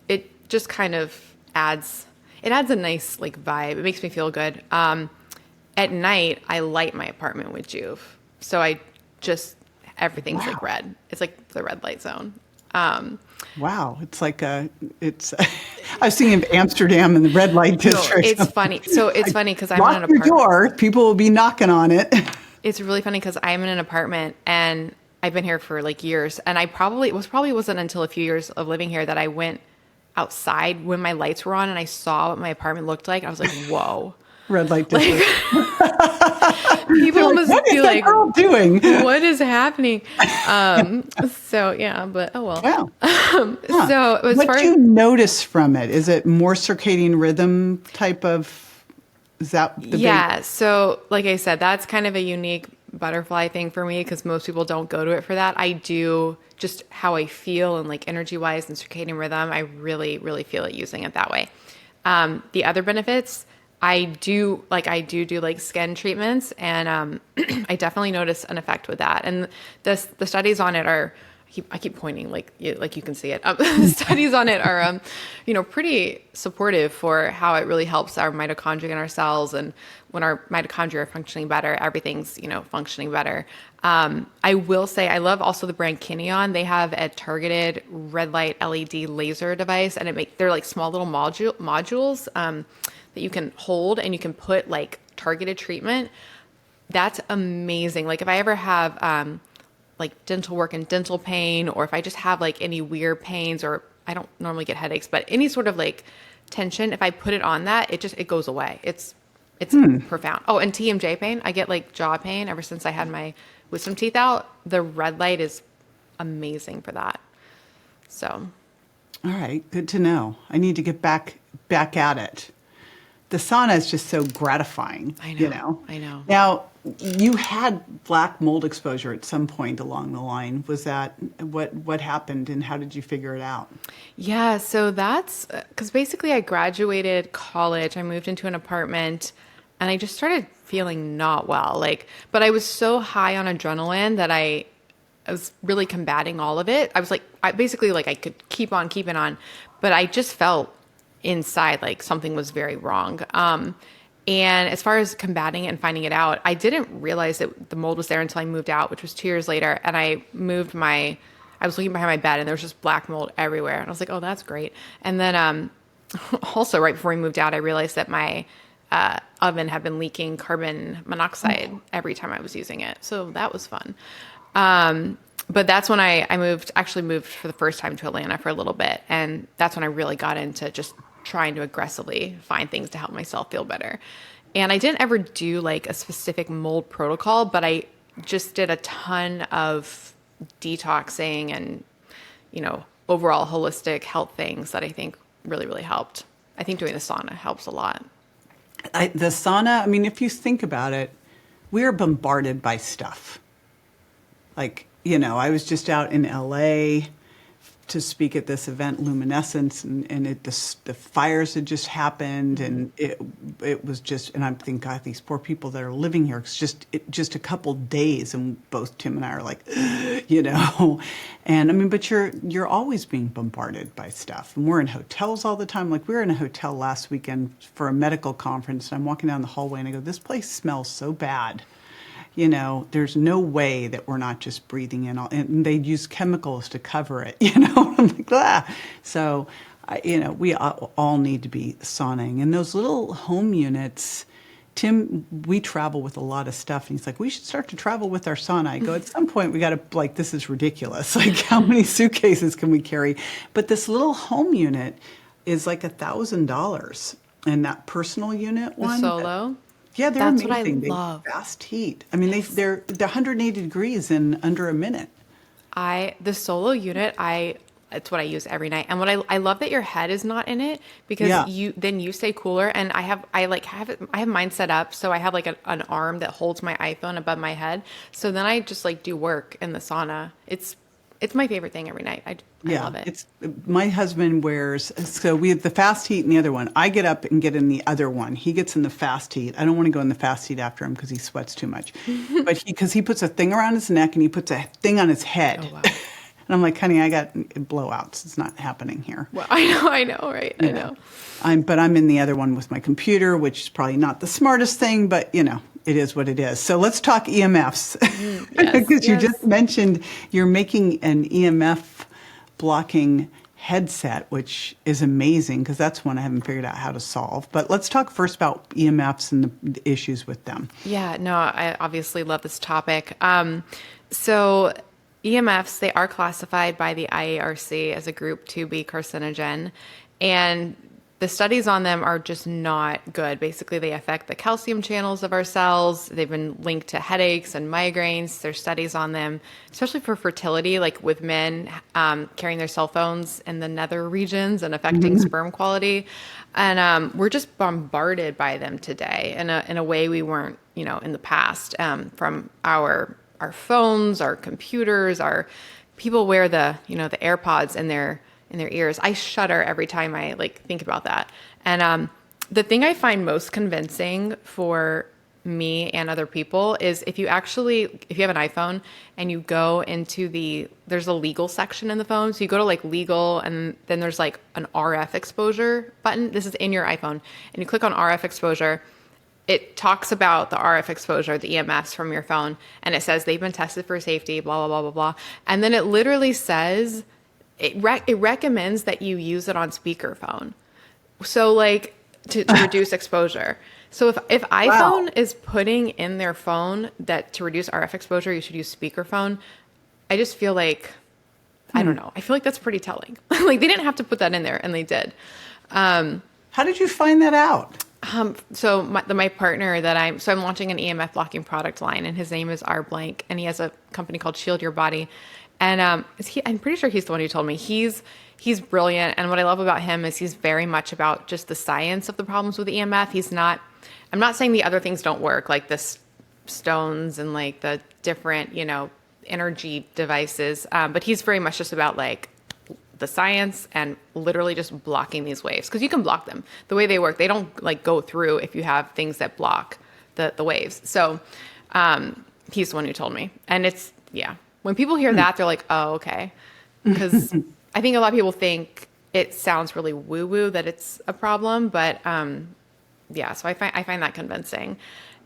just kind of adds a nice vibe. It makes me feel good. At night, I light my apartment with Juve. So everything's like red. It's like the red light zone. Wow. It's like I was thinking of Amsterdam and the red light district. No, it's funny. So it's funny because I'm in an apartment. Lock your door. People will be knocking on it. It's really funny because I'm in an apartment and I've been here for years. And it probably wasn't until a few years of living here that I went outside when my lights were on and I saw what my apartment looked like. I was like, whoa. Red light district. People must be like, what is that girl doing? What is happening? So yeah, but oh well. Wow. So as what do you notice from it? Is it more circadian rhythm type of? Is that the big? So like I said, that's kind of a unique butterfly thing for me because most people don't go to it for that. I do just how I feel and energy wise and circadian rhythm. I really, really feel it using it that way. The other benefits. I do skin treatments and I definitely notice an effect with that. And the studies on it are, I keep pointing like you can see it. The studies on it are, pretty supportive for how it really helps our mitochondria in our cells. And when our mitochondria are functioning better, everything's, functioning better. I will say I love also the brand Kineon. They have a targeted red light LED laser device and they're like small little modules, that you can hold and you can put targeted treatment. That's amazing. If I ever have dental work and dental pain, or if I just have any weird pains, or I don't normally get headaches, but any sort of tension, if I put it on that, it goes away. It's profound. Oh, and TMJ pain. I get jaw pain ever since I had my wisdom teeth out. The red light is amazing for that. So All right, good to know. I need to get back at it. The sauna is just so gratifying. I know. You know. I know. Now, you had black mold exposure at some point along the line. Was that what happened, and how did you figure it out? Yeah, so that's because basically I graduated college, I moved into an apartment, and I just started feeling not well. But I was so high on adrenaline that I was really combating all of it. I was like, I basically like I could keep on keeping on, but I just felt inside like something was very wrong. And as far as combating it and finding it out, I didn't realize that the mold was there until I moved out, which was 2 years later. And I was looking behind my bed and there was just black mold everywhere. And I was like, oh, that's great. And then also right before we moved out, I realized that my oven had been leaking carbon monoxide every time I was using it. So that was fun. But that's when I actually moved for the first time to Atlanta for a little bit. And that's when I really got into just trying to aggressively find things to help myself feel better. And I didn't ever do like a specific mold protocol, but I just did a ton of detoxing and, overall holistic health things that I think really, really helped. I think doing the sauna helps a lot. The sauna, I mean, if you think about it, we are bombarded by stuff. Like, I was just out in LA to speak at this event, Luminescence, and the fires had just happened, and it was just, and I'm thinking, God, these poor people that are living here. It's just a couple days, and both Tim and I are like, and I mean, but you're always being bombarded by stuff, and we're in hotels all the time. Like we were in a hotel last weekend for a medical conference, and I'm walking down the hallway, and I go, this place smells so bad. There's no way that we're not just breathing in and they use chemicals to cover it, I'm like, ah. So, we all need to be sauning. And those little home units, Tim, we travel with a lot of stuff. And he's like, we should start to travel with our sauna. I go, at some point, we got to, this is ridiculous. Like, how many suitcases can we carry? But this little home unit is like $1,000. And that personal unit one. The solo? Yeah, they're That's amazing. what I love. Fast heat. I mean, they're 180 degrees in under a minute. The solo unit, it's what I use every night. And what I love that your head is not in it because you stay cooler. And I have mine set up so I have like an arm that holds my iPhone above my head. So then I just like do work in the sauna. It's my favorite thing every night. I love it. My husband wears, so we have the fast heat and the other one. I get up and get in the other one. He gets in the fast heat. I don't want to go in the fast heat after him because he sweats too much. But because he puts a thing around his neck and he puts a thing on his head. Oh, wow. And I'm like, honey, I got blowouts. It's not happening here. Well, I know, right? I know. But I'm in the other one with my computer, which is probably not the smartest thing, but it is what it is. So let's talk EMFs. Because you just mentioned you're making an EMF blocking headset, which is amazing because that's one I haven't figured out how to solve. But let's talk first about EMFs and the issues with them. Yeah, no, I obviously love this topic. So EMFs, they are classified by the IARC as a group 2B carcinogen. And the studies on them are just not good. Basically, they affect the calcium channels of our cells. They've been linked to headaches and migraines. There's studies on them, especially for fertility, like with men carrying their cell phones in the nether regions and affecting sperm quality. And we're just bombarded by them today in a way we weren't, in the past, from our phones, our computers, our people wear the AirPods in their ears. I shudder every time I think about that. And the thing I find most convincing for me and other people is if you have an iPhone and you go into there's a legal section in the phone. So you go to legal and then there's an RF exposure button. This is in your iPhone. And you click on RF exposure. It talks about the RF exposure, the EMFs from your phone. And it says they've been tested for safety, blah, blah, blah, blah, blah. And then it literally says, it recommends that you use it on speakerphone. So to reduce exposure. So if iPhone is putting in their phone that to reduce RF exposure, you should use speakerphone. I just feel like, I don't know. I feel like that's pretty telling. They didn't have to put that in there and they did. How did you find that out? So my partner I'm launching an EMF blocking product line, and his name is R Blank, and he has a company called Shield Your Body. And I'm pretty sure he's the one who told me. He's brilliant, and what I love about him is he's very much about just the science of the problems with EMF. I'm not saying the other things don't work, like the stones and like the different, energy devices, but he's very much just about like the science and literally just blocking these waves, because you can block them. The way they work, they don't like go through if you have things that block the waves. So he's the one who told me. And it's, yeah, when people hear that, they're like, oh, okay. Because I think a lot of people think it sounds really woo-woo that it's a problem, but yeah, so I find that convincing.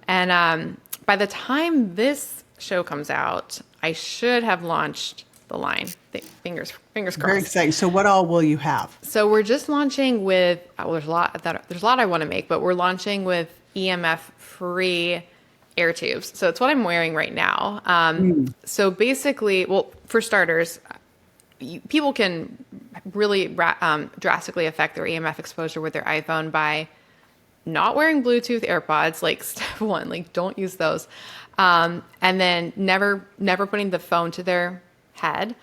And by the time this show comes out, I should have launched the line. Fingers crossed. Very exciting. So what all will you have? So we're just launching with, there's a lot I want to make, but we're launching with EMF free air tubes. So it's what I'm wearing right now. So basically, well, for starters, people can really drastically affect their EMF exposure with their iPhone by not wearing Bluetooth AirPods, like step one, like don't use those. And then never putting the phone to their head.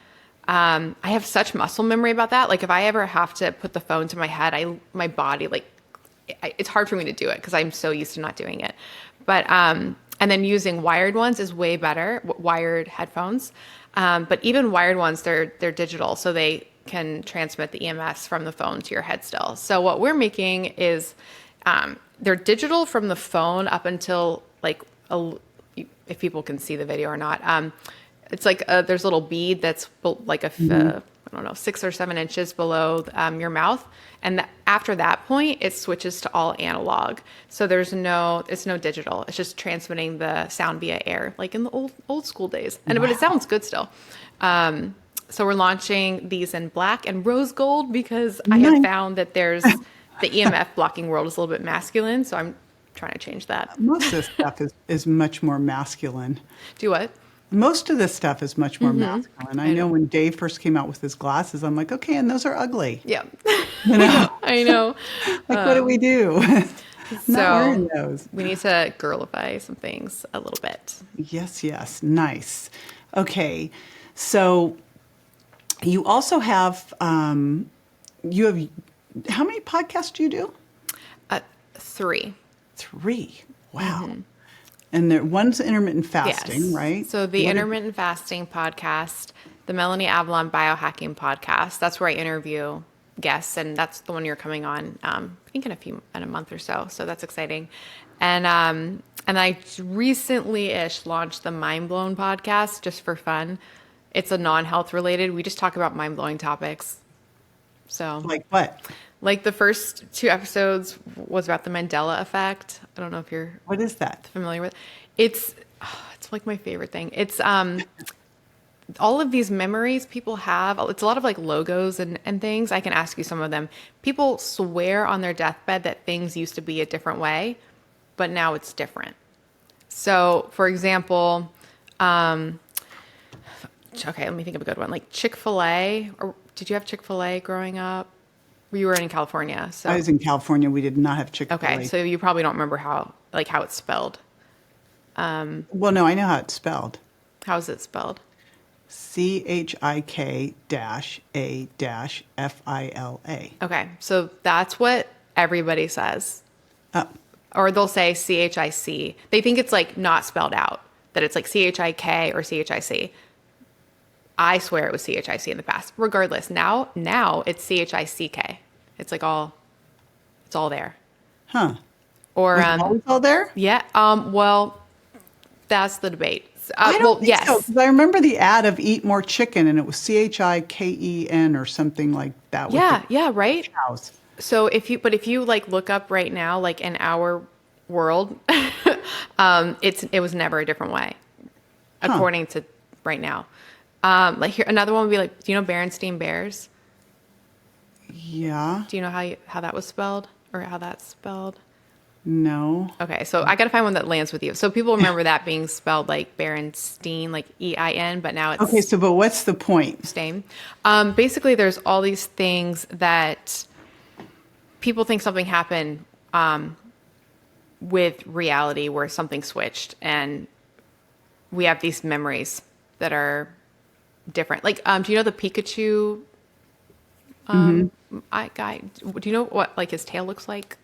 I have such muscle memory about that. Like if I ever have to put the phone to my head, my body, it's hard for me to do it because I'm so used to not doing it. But, and then using wired ones is way better, wired headphones. But even wired ones, they're digital, so they can transmit the EMFs from the phone to your head still. So what we're making is, they're digital from the phone up until if people can see the video or not. It's like there's a little bead that's like I don't know, 6 or 7 inches below your mouth. And after that point, it switches to all analog. So it's no digital. It's just transmitting the sound via air, like in the old school days. But it sounds good still. So we're launching these in black and rose gold because I have found that there's the EMF blocking world is a little bit masculine. So I'm trying to change that. Most of this stuff is much more masculine. Do what? Most of this stuff is much more masculine. I know when Dave first came out with his glasses, I'm like, okay, and those are ugly. Yeah. I know. What do we do? Not wearing those. We need to girlify some things a little bit. Yes. Nice. Okay. So you also have, how many podcasts do you do? 3. 3. Wow. And one's intermittent fasting, right? So the intermittent fasting podcast, the Melanie Avalon biohacking podcast, that's where I interview guests, and that's the one you're coming on, I think in a month or so. So that's exciting. And I recently-ish launched the Mind Blown podcast just for fun. It's a non-health related. We just talk about mind-blowing topics. So like what? Like the first 2 episodes was about the Mandela effect. I don't know if you're What is that? familiar with it. It's like my favorite thing. It's all of these memories people have. It's a lot of like logos and things. I can ask you some of them. People swear on their deathbed that things used to be a different way, but now it's different. So for example, okay, let me think of a good one. Like Chick-fil-A, or did you have Chick-fil-A growing up? You were in California. So I was in California. We did not have Chick-fil-A. Okay, so you probably don't remember how it's spelled. Well, no, I know how it's spelled. How is it spelled? CHIK-A-FILA. Okay, so that's what everybody says. Oh. Or they'll say CHIC. They think it's like not spelled out, that it's like CHIK or CHIC. I swear it was CHIC in the past. Regardless, now it's CHICK. It's like it's all there. Huh. Or Was it always all there? Yeah. Well, that's the debate. I don't think yes. so, 'cause I remember the ad of Eat More Chicken, and it was CHIKEN or something like that. Yeah, right. Cows. So if you like look up right now, like in our world, it was never a different way, according to right now. Like here, another one would be like, do you know Berenstain Bears? Yeah. Do you know how that was spelled or how that's spelled? No. Okay, so I got to find one that lands with you. So people remember that being spelled like Berenstein, like EIN, but now it's Okay, but what's the point? Stain. Basically, there's all these things that people think something happened with reality where something switched and we have these memories that are different. Like, do you know the Pikachu guy? Do you know what like his tail looks like?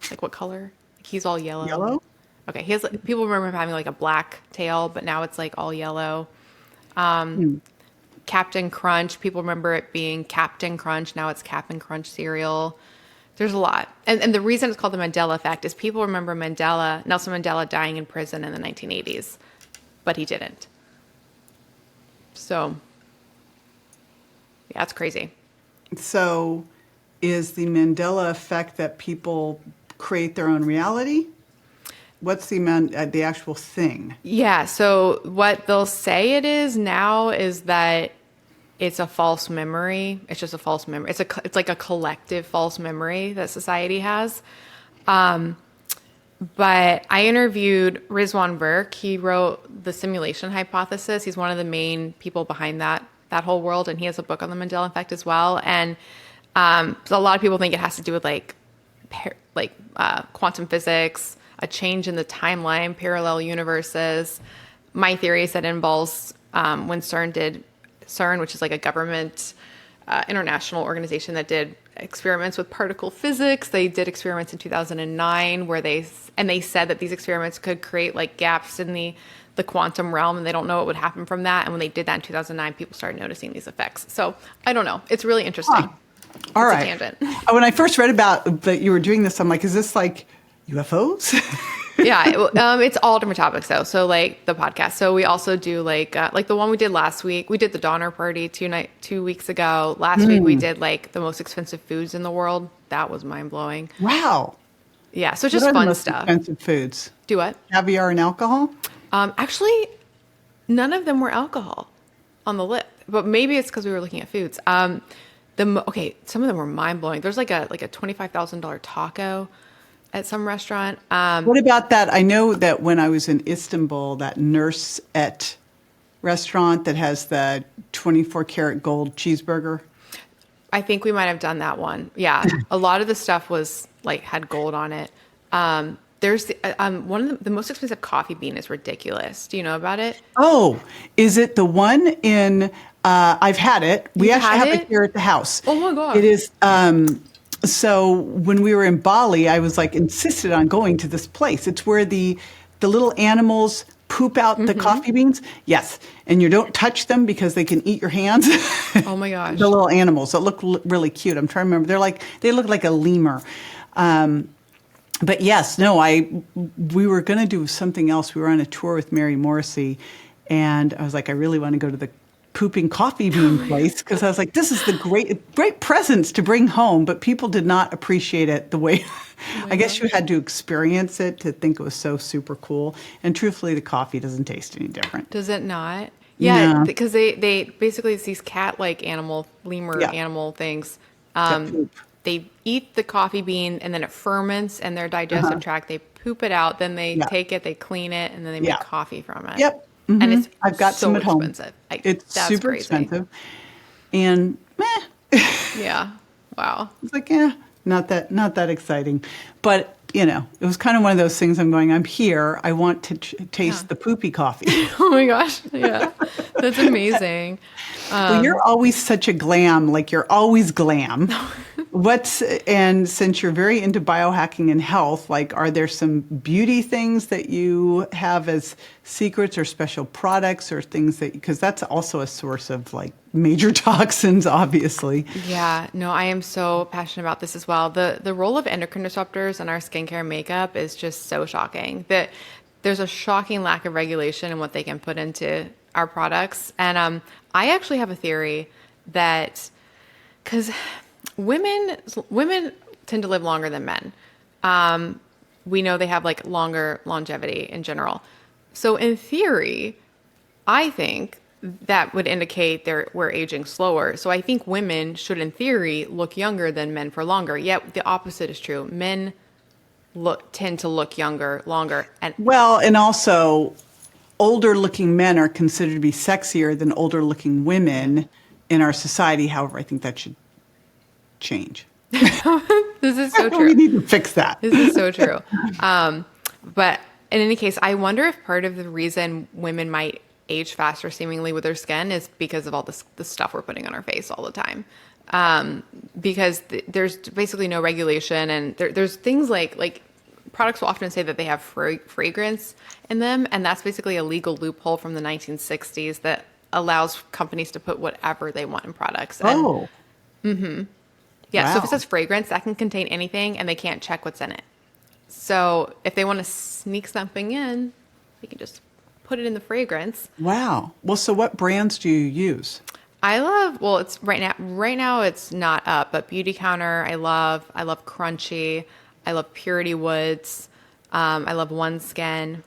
Like what color? Like he's all yellow. Yellow? Okay, he has. People remember him having like a black tail, but now it's like all yellow. Captain Crunch. People remember it being Captain Crunch. Now it's Captain Crunch cereal. There's a lot. And the reason it's called the Mandela effect is people remember Nelson Mandela dying in prison in the 1980s, but he didn't. So, yeah, it's crazy. So is the Mandela effect that people create their own reality? What's the actual thing? Yeah, so what they'll say it is now is that it's a false memory. It's just a false memory. It's like a collective false memory that society has. But I interviewed Rizwan Burke. He wrote the simulation hypothesis. He's one of the main people behind that whole world, and he has a book on the Mandela effect as well. And so a lot of people think it has to do with like quantum physics, a change in the timeline, parallel universes. My theory is that it involves when CERN, which is like a government international organization that did experiments with particle physics. They did experiments in 2009 where they said that these experiments could create like gaps in the quantum realm, and they don't know what would happen from that. And when they did that in 2009, people started noticing these effects. So I don't know. It's really interesting. Huh. All right. It's a tangent. When I first read about that you were doing this, I'm like, is this like UFOs? Yeah, it's all different topics though. So like the podcast. So we also do like the one we did last week. We did the Donner Party 2 weeks ago. Last week we did like the most expensive foods in the world. That was mind blowing. Wow. Yeah, so just What are the fun most stuff. expensive foods? Do what? Caviar and alcohol? Actually, none of them were alcohol on the list, but maybe it's because we were looking at foods. Some of them were mind blowing. There's like a $25,000 taco at some restaurant. What about that? I know that when I was in Istanbul, that Nurse Et restaurant that has the 24 karat gold cheeseburger. I think we might have done that one. Yeah, a lot of the stuff was like had gold on it. There's one of the most expensive coffee bean is ridiculous. Do you know about it? Oh, is it the one in? I've had it. We You've actually had have it? it here at the house. Oh my God. It is. So when we were in Bali, I was like insisted on going to this place. It's where the little animals poop out the coffee beans. Yes, and you don't touch them because they can eat your hands. Oh my gosh. The little animals that look really cute. I'm trying to remember. They look like a lemur. But yes, no, we were going to do something else. We were on a tour with Mary Morrissey, and I was like, I really want to go to the pooping coffee bean place because I was like, this is the great presents to bring home, but people did not appreciate it the way. I guess you had to experience it to think it was so super cool. And truthfully, the coffee doesn't taste any different. Does it not? Yeah, No. because they basically it's these cat-like lemur animal things. That poop. They eat the coffee bean and then it ferments in their digestive tract. They poop it out, then they take it, they clean it, and then they make coffee from it. Yep. And it's I've got so some at home. expensive. It's that's super crazy. expensive. And Yeah. Wow. it's like, not that exciting. But, it was kind of one of those things I'm here. I want to taste the poopy coffee. Oh my gosh. Yeah. That's amazing. Well, you're always such a glam, like you're always glam. And since you're very into biohacking and health, like, are there some beauty things that you have as secrets or special products or things because that's also a source of like major toxins, obviously. Yeah, no, I am so passionate about this as well. The role of endocrine disruptors in our skincare and makeup is just so shocking that there's a shocking lack of regulation in what they can put into our products. And I actually have a theory that because women tend to live longer than men. We know they have like longer longevity in general. So in theory, I think that would indicate we're aging slower. So I think women should, in theory, look younger than men for longer. Yet the opposite is true. Men tend to look younger, longer. And also, older-looking men are considered to be sexier than older-looking women in our society. However, I think that should change. This is so true. We need to fix that. This is so true. But in any case, I wonder if part of the reason women might age faster seemingly with their skin is because of all the stuff we're putting on our face all the time. Because there's basically no regulation, and there's things like products will often say that they have fragrance in them, and that's basically a legal loophole from the 1960s that allows companies to put whatever they want in products. Oh. Yeah, so if Wow. it says fragrance, that can contain anything, and they can't check what's in it. So if they want to sneak something in, they can just put it in the fragrance. Wow. Well, so what brands do you use? It's right now it's not up, but Beauty Counter, I love Crunchy, I love Purity Woods, I love One Skin.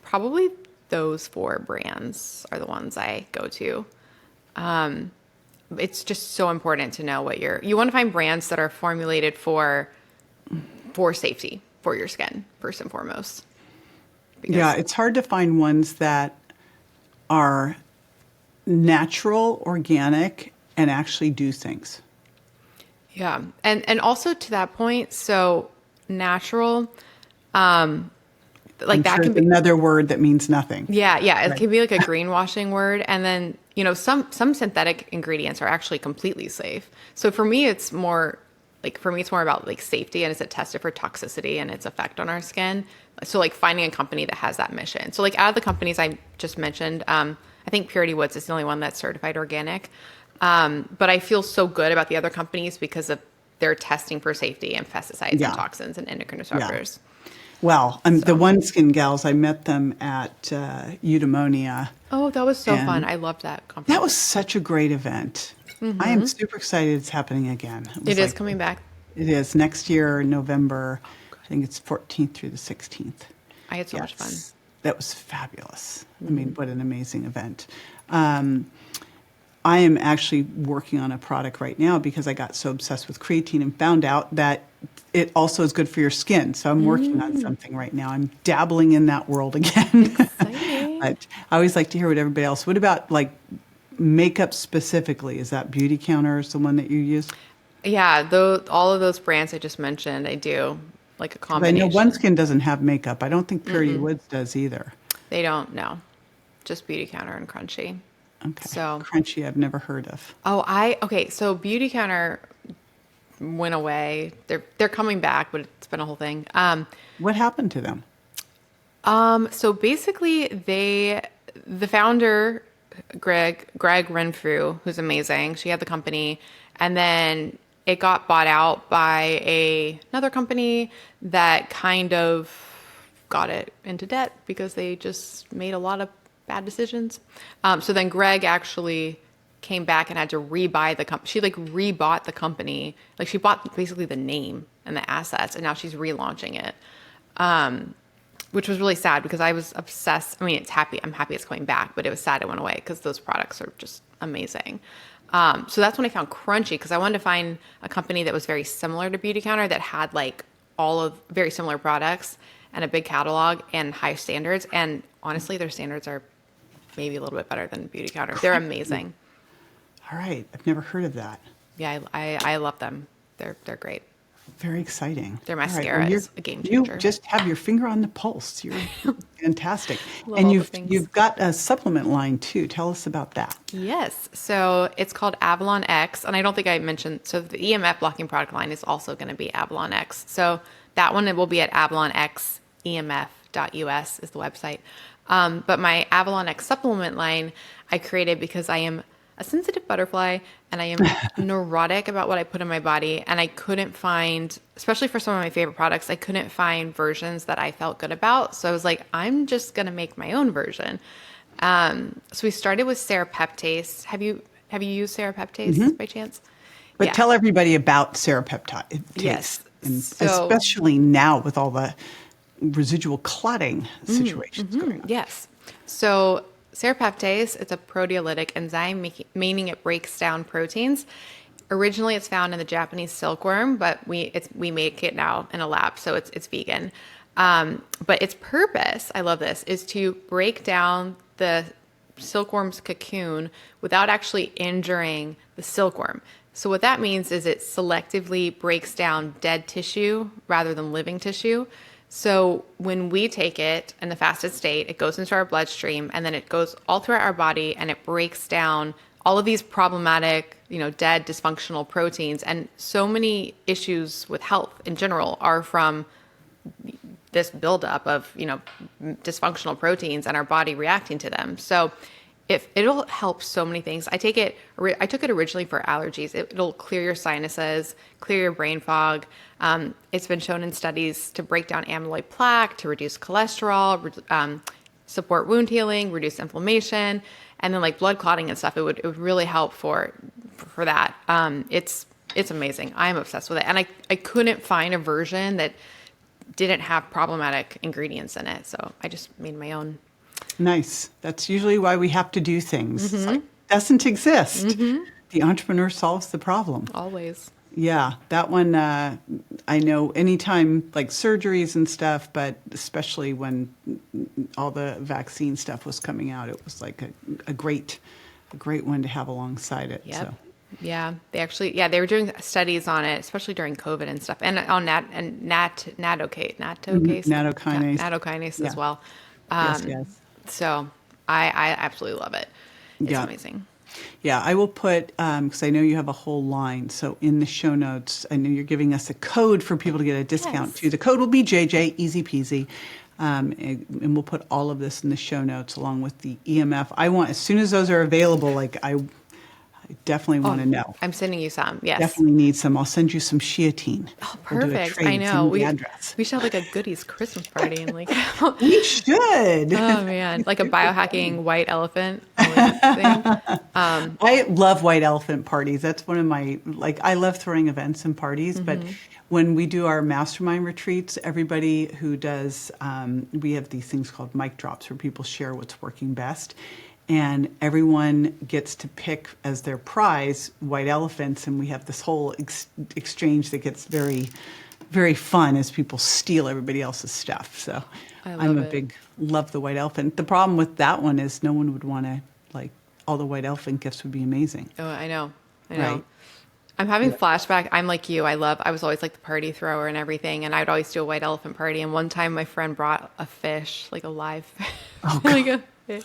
Probably those 4 brands are the ones I go to. It's just so important to know you want to find brands that are formulated for safety for your skin, first and foremost. Yeah, it's hard to find ones that are natural, organic, and actually do things. Yeah. And also to that point, so natural, I'm that sure can it's be another word that means nothing. Yeah, it Right. can be like a greenwashing word. And then, some synthetic ingredients are actually completely safe. So for me, it's more about like safety, and is it tested for toxicity and its effect on our skin? So like finding a company that has that mission. So like out of the companies I just mentioned, I think Purity Woods is the only one that's certified organic. But I feel so good about the other companies because of their testing for safety and pesticides Yeah. and toxins and endocrine disruptors. Well, the One Skin gals, I met them at Eudaimonia. Oh, that was so And fun. I loved that conference. That was such a great event. I am super excited it's happening again. It is coming back. It is next year, November. I think it's 14th through the 16th. I had so much fun. That was fabulous. I mean, what an amazing event. I am actually working on a product right now because I got so obsessed with creatine and found out that it also is good for your skin. So I'm working on something right now. I'm dabbling in that world again. Exciting. But I always like to hear what everybody else. What about like makeup specifically? Is that Beauty Counter is the one that you use? Yeah, all of those brands I just mentioned, I do like a I combination. know One Skin doesn't have makeup. I don't think Purity Woods does either. They don't, no. Just Beauty Counter and Crunchy. Okay. So- Crunchy, I've never heard of. Okay, so Beauty Counter went away. They're coming back, but it's been a whole thing. What happened to them? So basically the founder, Greg Renfrew, who's amazing, she had the company, and then it got bought out by another company that kind of got it into debt because they just made a lot of bad decisions. So then Greg actually came back and had to rebuy the company. She rebought the company. Like she bought basically the name and the assets, and now she's relaunching it. Which was really sad because I was obsessed. I mean, I'm happy it's coming back, but it was sad it went away because those products are just amazing. So that's when I found Crunchy, because I wanted to find a company that was very similar to Beauty Counter, that had like all of very similar products and a big catalog and high standards. And honestly, their standards are maybe a little bit better than Beauty Counter. They're amazing. All right. I've never heard of that. Yeah, I love them. They're great. Very exciting. Their All right, mascara you're- is a game changer. You just have your finger on the pulse. You're fantastic. Love And all the things. you've got a supplement line too. Tell us about that. Yes. So it's called Avalon X. And I don't think I mentioned, so the EMF blocking product line is also going to be Avalon X. So that one, it will be at avalonxemf.us is the website. But my Avalon X supplement line I created because I am a sensitive butterfly and I am neurotic about what I put in my body. And I couldn't find, especially for some of my favorite products, I couldn't find versions that I felt good about. So I was like, I'm just going to make my own version. So we started with serapeptase. Have you used serapeptase by chance? But Yeah. tell everybody about serapeptide. Yes. And So- especially now with all the residual clotting situations going on. Yes. So serapeptase, it's a proteolytic enzyme, meaning it breaks down proteins. Originally, it's found in the Japanese silkworm, but we make it now in a lab, so it's vegan. But its purpose, I love this, is to break down the silkworm's cocoon without actually injuring the silkworm. So what that means is it selectively breaks down dead tissue rather than living tissue. So when we take it in the fasted state, it goes into our bloodstream and then it goes all throughout our body and it breaks down all of these problematic, dead dysfunctional proteins. And so many issues with health in general are from this buildup of, dysfunctional proteins and our body reacting to them. So if it'll help so many things. I took it originally for allergies. It'll clear your sinuses, clear your brain fog. It's been shown in studies to break down amyloid plaque, to reduce cholesterol, support wound healing, reduce inflammation, and then like blood clotting and stuff. It would really help for that. It's amazing. I'm obsessed with it, and I couldn't find a version that didn't have problematic ingredients in it, so I just made my own. Nice. That's usually why we have to do things. It's like, doesn't exist. The entrepreneur solves the problem. Always. Yeah, that one, I know anytime like surgeries and stuff, but especially when all the vaccine stuff was coming out, it was like a great one to have alongside it. Yep. So. Yeah, they were doing studies on it, especially during COVID and stuff, and on nattokinase Yeah. as well. Yes. So I absolutely love it. It's amazing. Yeah, I will put, because I know you have a whole line, so in the show notes, I know you're giving us a code for people to get a discount too. The code will be JJ, easy peasy. And we'll put all of this in the show notes along with the EMF. As soon as those are available, like I definitely want to know. I'm sending you some. Yes. Definitely need some. I'll send you some Sheatine. Oh, perfect. I know. We should have like a goodies Christmas party and like. We should. Oh man, like a biohacking white elephant thing. I love white elephant parties. That's one of my I love throwing events and parties, but when we do our mastermind retreats, everybody who does, we have these things called mic drops where people share what's working best. And everyone gets to pick as their prize white elephants, and we have this whole exchange that gets very, very fun as people steal everybody else's stuff. So love the white elephant. The problem with that one is no one would want to, all the white elephant gifts would be amazing. Oh, I know. Right. I'm having flashback. I'm like you. I was always like the party thrower and everything. And I'd always do a white elephant party. And one time my friend brought a fish, like a live fish. Oh, like a fish.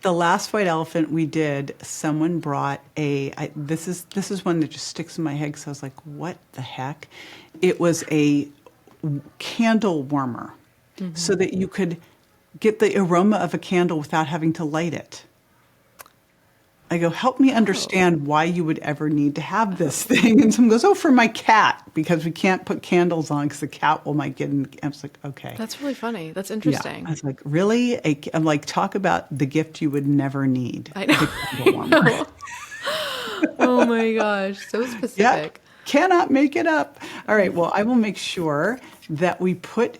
The last white elephant we did, someone brought this is one that just sticks in my head because I was like, what the heck? It was a candle warmer so that you could get the aroma of a candle without having to light it. I go, help me understand why you would ever need to have this thing. And someone goes, for my cat, because we can't put candles on because the cat might get in. I was like, okay. That's really funny. That's interesting. Yeah. I was like, really? I'm like, talk about the gift you would never need. I know. Oh my gosh. So specific. Yeah. Cannot make it up. All right. Well, I will make sure that we put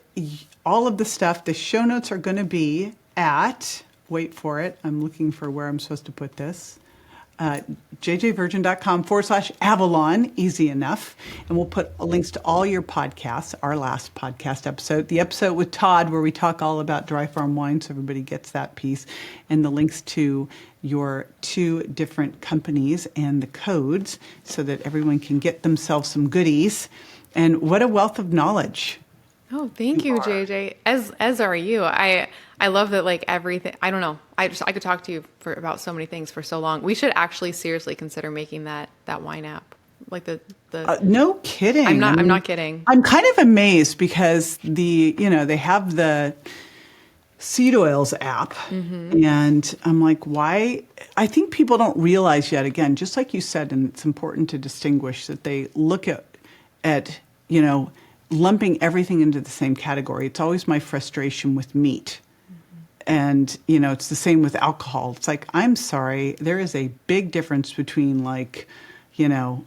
all of the stuff. The show notes are going to be at, wait for it. I'm looking for where I'm supposed to put this. jjvirgin.com/Avalon, easy enough. And we'll put links to all your podcasts, our last podcast episode, the episode with Todd where we talk all about dry farm wine, so everybody gets that piece, and the links to your 2 different companies and the codes so that everyone can get themselves some goodies. And what a wealth of knowledge. Oh, thank you, JJ. As are you. I love that, like, everything. I don't know. I could talk to you about so many things for so long. We should actually seriously consider making that wine app. Like the no kidding. I'm not kidding. I'm kind of amazed because they have the seed oils app and I'm like, why? I think people don't realize yet, again, just like you said, and it's important to distinguish that they look at lumping everything into the same category. It's always my frustration with meat. And, it's the same with alcohol. It's like, I'm sorry, there is a big difference between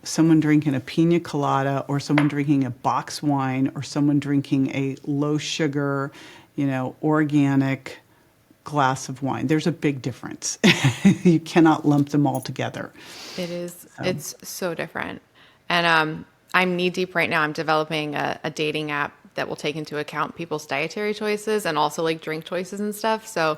someone drinking a pina colada or someone drinking a box wine or someone drinking a low sugar, organic glass of wine. There's a big difference. You cannot lump them all together. It is. It's so different. And I'm knee deep right now. I'm developing a dating app that will take into account people's dietary choices and also like drink choices and stuff. So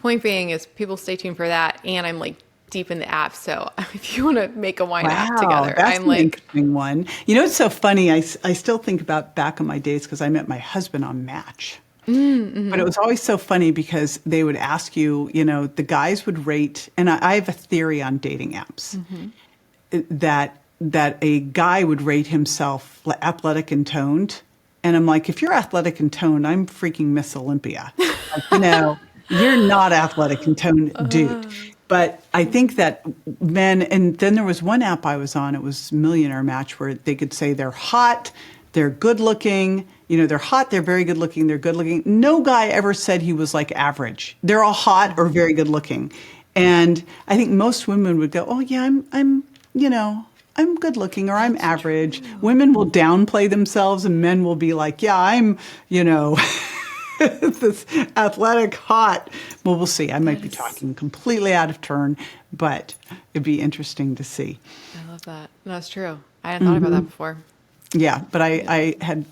point being is people stay tuned for that. And I'm like deep in the app. So if you want to make a wine app Wow, together, that's I'm an like, interesting one. You know, it's so funny. I still think about back in my days because I met my husband on Match. But it was always so funny because they would ask you, you know, the guys would rate, and I have a theory on dating apps that a guy would rate himself athletic and toned. And I'm like, if you're athletic and toned, I'm freaking Miss Olympia. Like, you know, you're not athletic and toned, dude. But I think that men, and then there was one app I was on, it was Millionaire Match, where they could say they're hot, they're good looking, you know, they're hot, they're very good looking, they're good looking. No guy ever said he was like average. They're all hot or very good looking. And I think most women would go, oh yeah, I'm you know, I'm good looking or I'm average. Women will downplay themselves and men will be like, yeah, I'm, you know, this athletic hot. Well, we'll see. I might be talking completely out of turn, but it'd be interesting to see. I love that. No, that's true. I hadn't thought about that before. Yeah, but I had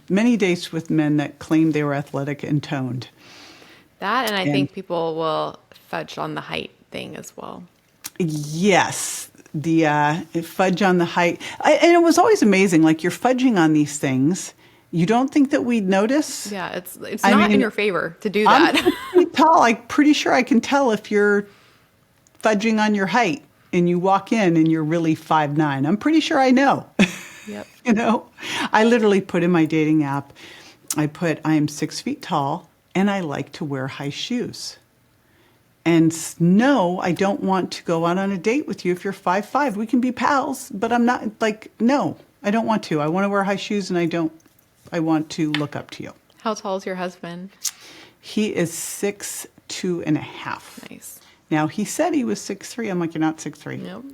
many dates with men that claimed they were athletic and toned. That, and I think people will fudge on the height thing as well. Yes, the fudge on the height. And it was always amazing. Like, you're fudging on these things. You don't think that we'd notice? Yeah, it's not in your favor to do I'm that. pretty tall. I'm pretty sure I can tell if you're fudging on your height and you walk in and you're really 5'9". I'm pretty sure I know. Yep. You know, I literally put in my dating app, I am 6 feet tall and I like to wear high shoes. And no, I don't want to go out on a date with you if you're 5'5". We can be pals, but I'm not like, no, I don't want to. I want to wear high shoes and I want to look up to you. How tall is your husband? He is 6'2.5". Nice. Now, he said he was 6'3". I'm like, you're not 6'3". Nope.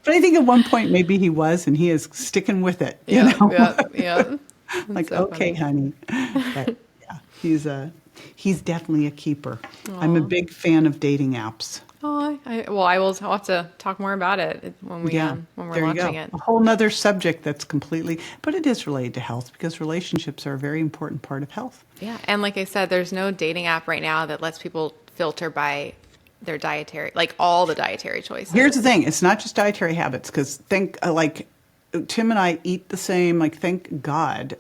But I think at one point maybe he was, and he is sticking with it. You know? Yeah. Like, so okay, funny. honey. But yeah, he's definitely a keeper. I'm a big fan of dating apps. Oh, I'll have to talk more about it when we're there you launching go. it. A whole nother subject that's completely, but it is related to health because relationships are a very important part of health. Yeah, and like I said, there's no dating app right now that lets people filter by their dietary, like all the dietary choices. Here's the thing. It's not just dietary habits because like Tim and I eat the same, like, thank God.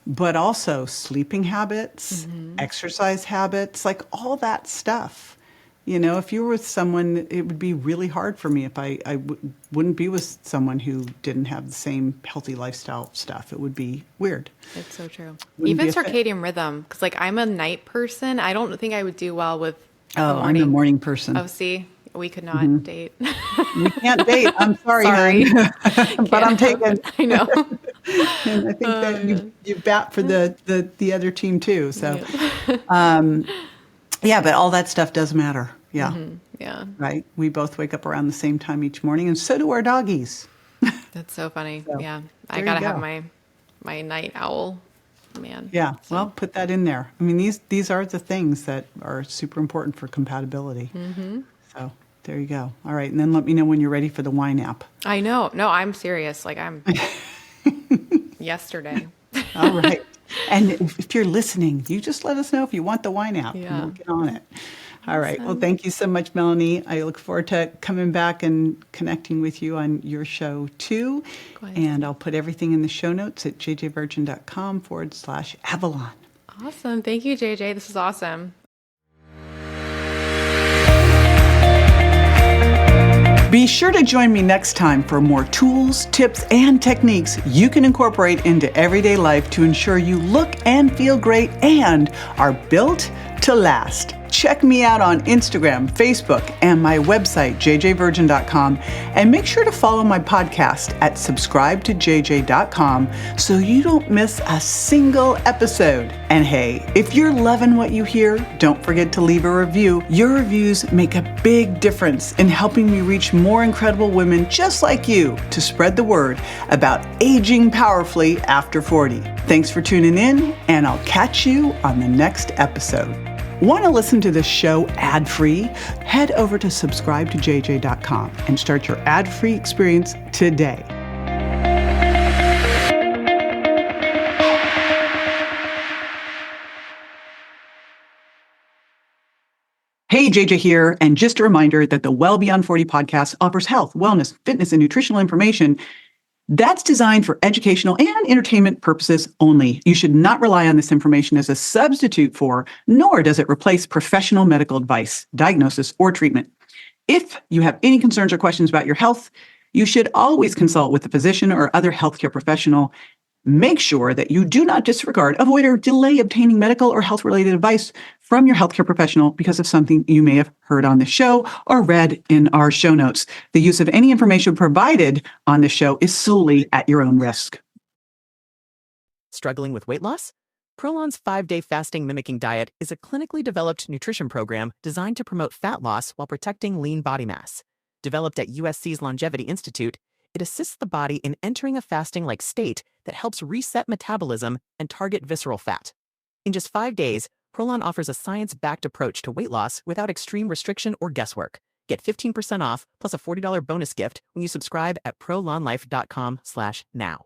But also sleeping habits, exercise habits, like all that stuff. You know, if you were with someone, it would be really hard for me if I wouldn't be with someone who didn't have the same healthy lifestyle stuff. It would be weird. It's so true. Wouldn't Even be a fit. circadian rhythm, because like I'm a night person. I don't think I would do well with the Oh, I'm morning. a morning person. Oh, see, we could not date. We can't date. I'm sorry, hon. But I'm taken. I know. And I think that you bat for the other team too. So, yeah, but all that stuff does matter. Yeah. Yeah. Right. We both wake up around the same time each morning, and so do our doggies. That's so funny. So, Yeah. I there you gotta go. have my night owl, man. Yeah. Well, put that in there. I mean, these are the things that are super important for compatibility. So there you go. All right. And then let me know when you're ready for the wine app. I know. No, I'm serious. Like I'm yesterday. All right. And if you're listening, you just let us know if you want the wine app. Yeah. And we'll get on it. All right. Well, thank you so much, Melanie. I look forward to coming back and connecting with you on your show too. And I'll put everything in the show notes at jjvirgin.com/Avalon. Awesome. Thank you, JJ. This is awesome. Be sure to join me next time for more tools, tips, and techniques you can incorporate into everyday life to ensure you look and feel great and are built to last. Check me out on Instagram, Facebook, and my website, jjvirgin.com, and make sure to follow my podcast at subscribetojj.com so you don't miss a single episode. And hey, if you're loving what you hear, don't forget to leave a review. Your reviews make a big difference in helping me reach more incredible women just like you to spread the word about aging powerfully after 40. Thanks for tuning in, and I'll catch you on the next episode. Want to listen to this show ad-free? Head over to subscribetojj.com and start your ad-free experience today. Hey Hey, JJ here. And just a reminder that the Well Beyond 40 podcast offers health, wellness, fitness, and nutritional information that's designed for educational and entertainment purposes only. You should not rely on this information as a substitute for, nor does it replace professional medical advice, diagnosis, or treatment. If you have any concerns or questions about your health, you should always consult with a physician or other healthcare professional. Make sure that you do not disregard, avoid, or delay obtaining medical or health-related advice from your healthcare professional because of something you may have heard on the show or read in our show notes. The use of any information provided on the show is solely at your own risk. Struggling with weight loss? Prolon's 5-day fasting mimicking diet is a clinically developed nutrition program designed to promote fat loss while protecting lean body mass. Developed at USC's Longevity Institute, it assists the body in entering a fasting-like state that helps reset metabolism and target visceral fat. In just 5 days, Prolon offers a science-backed approach to weight loss without extreme restriction or guesswork. Get 15% off plus a $40 bonus gift when you subscribe at prolonlife.com/now.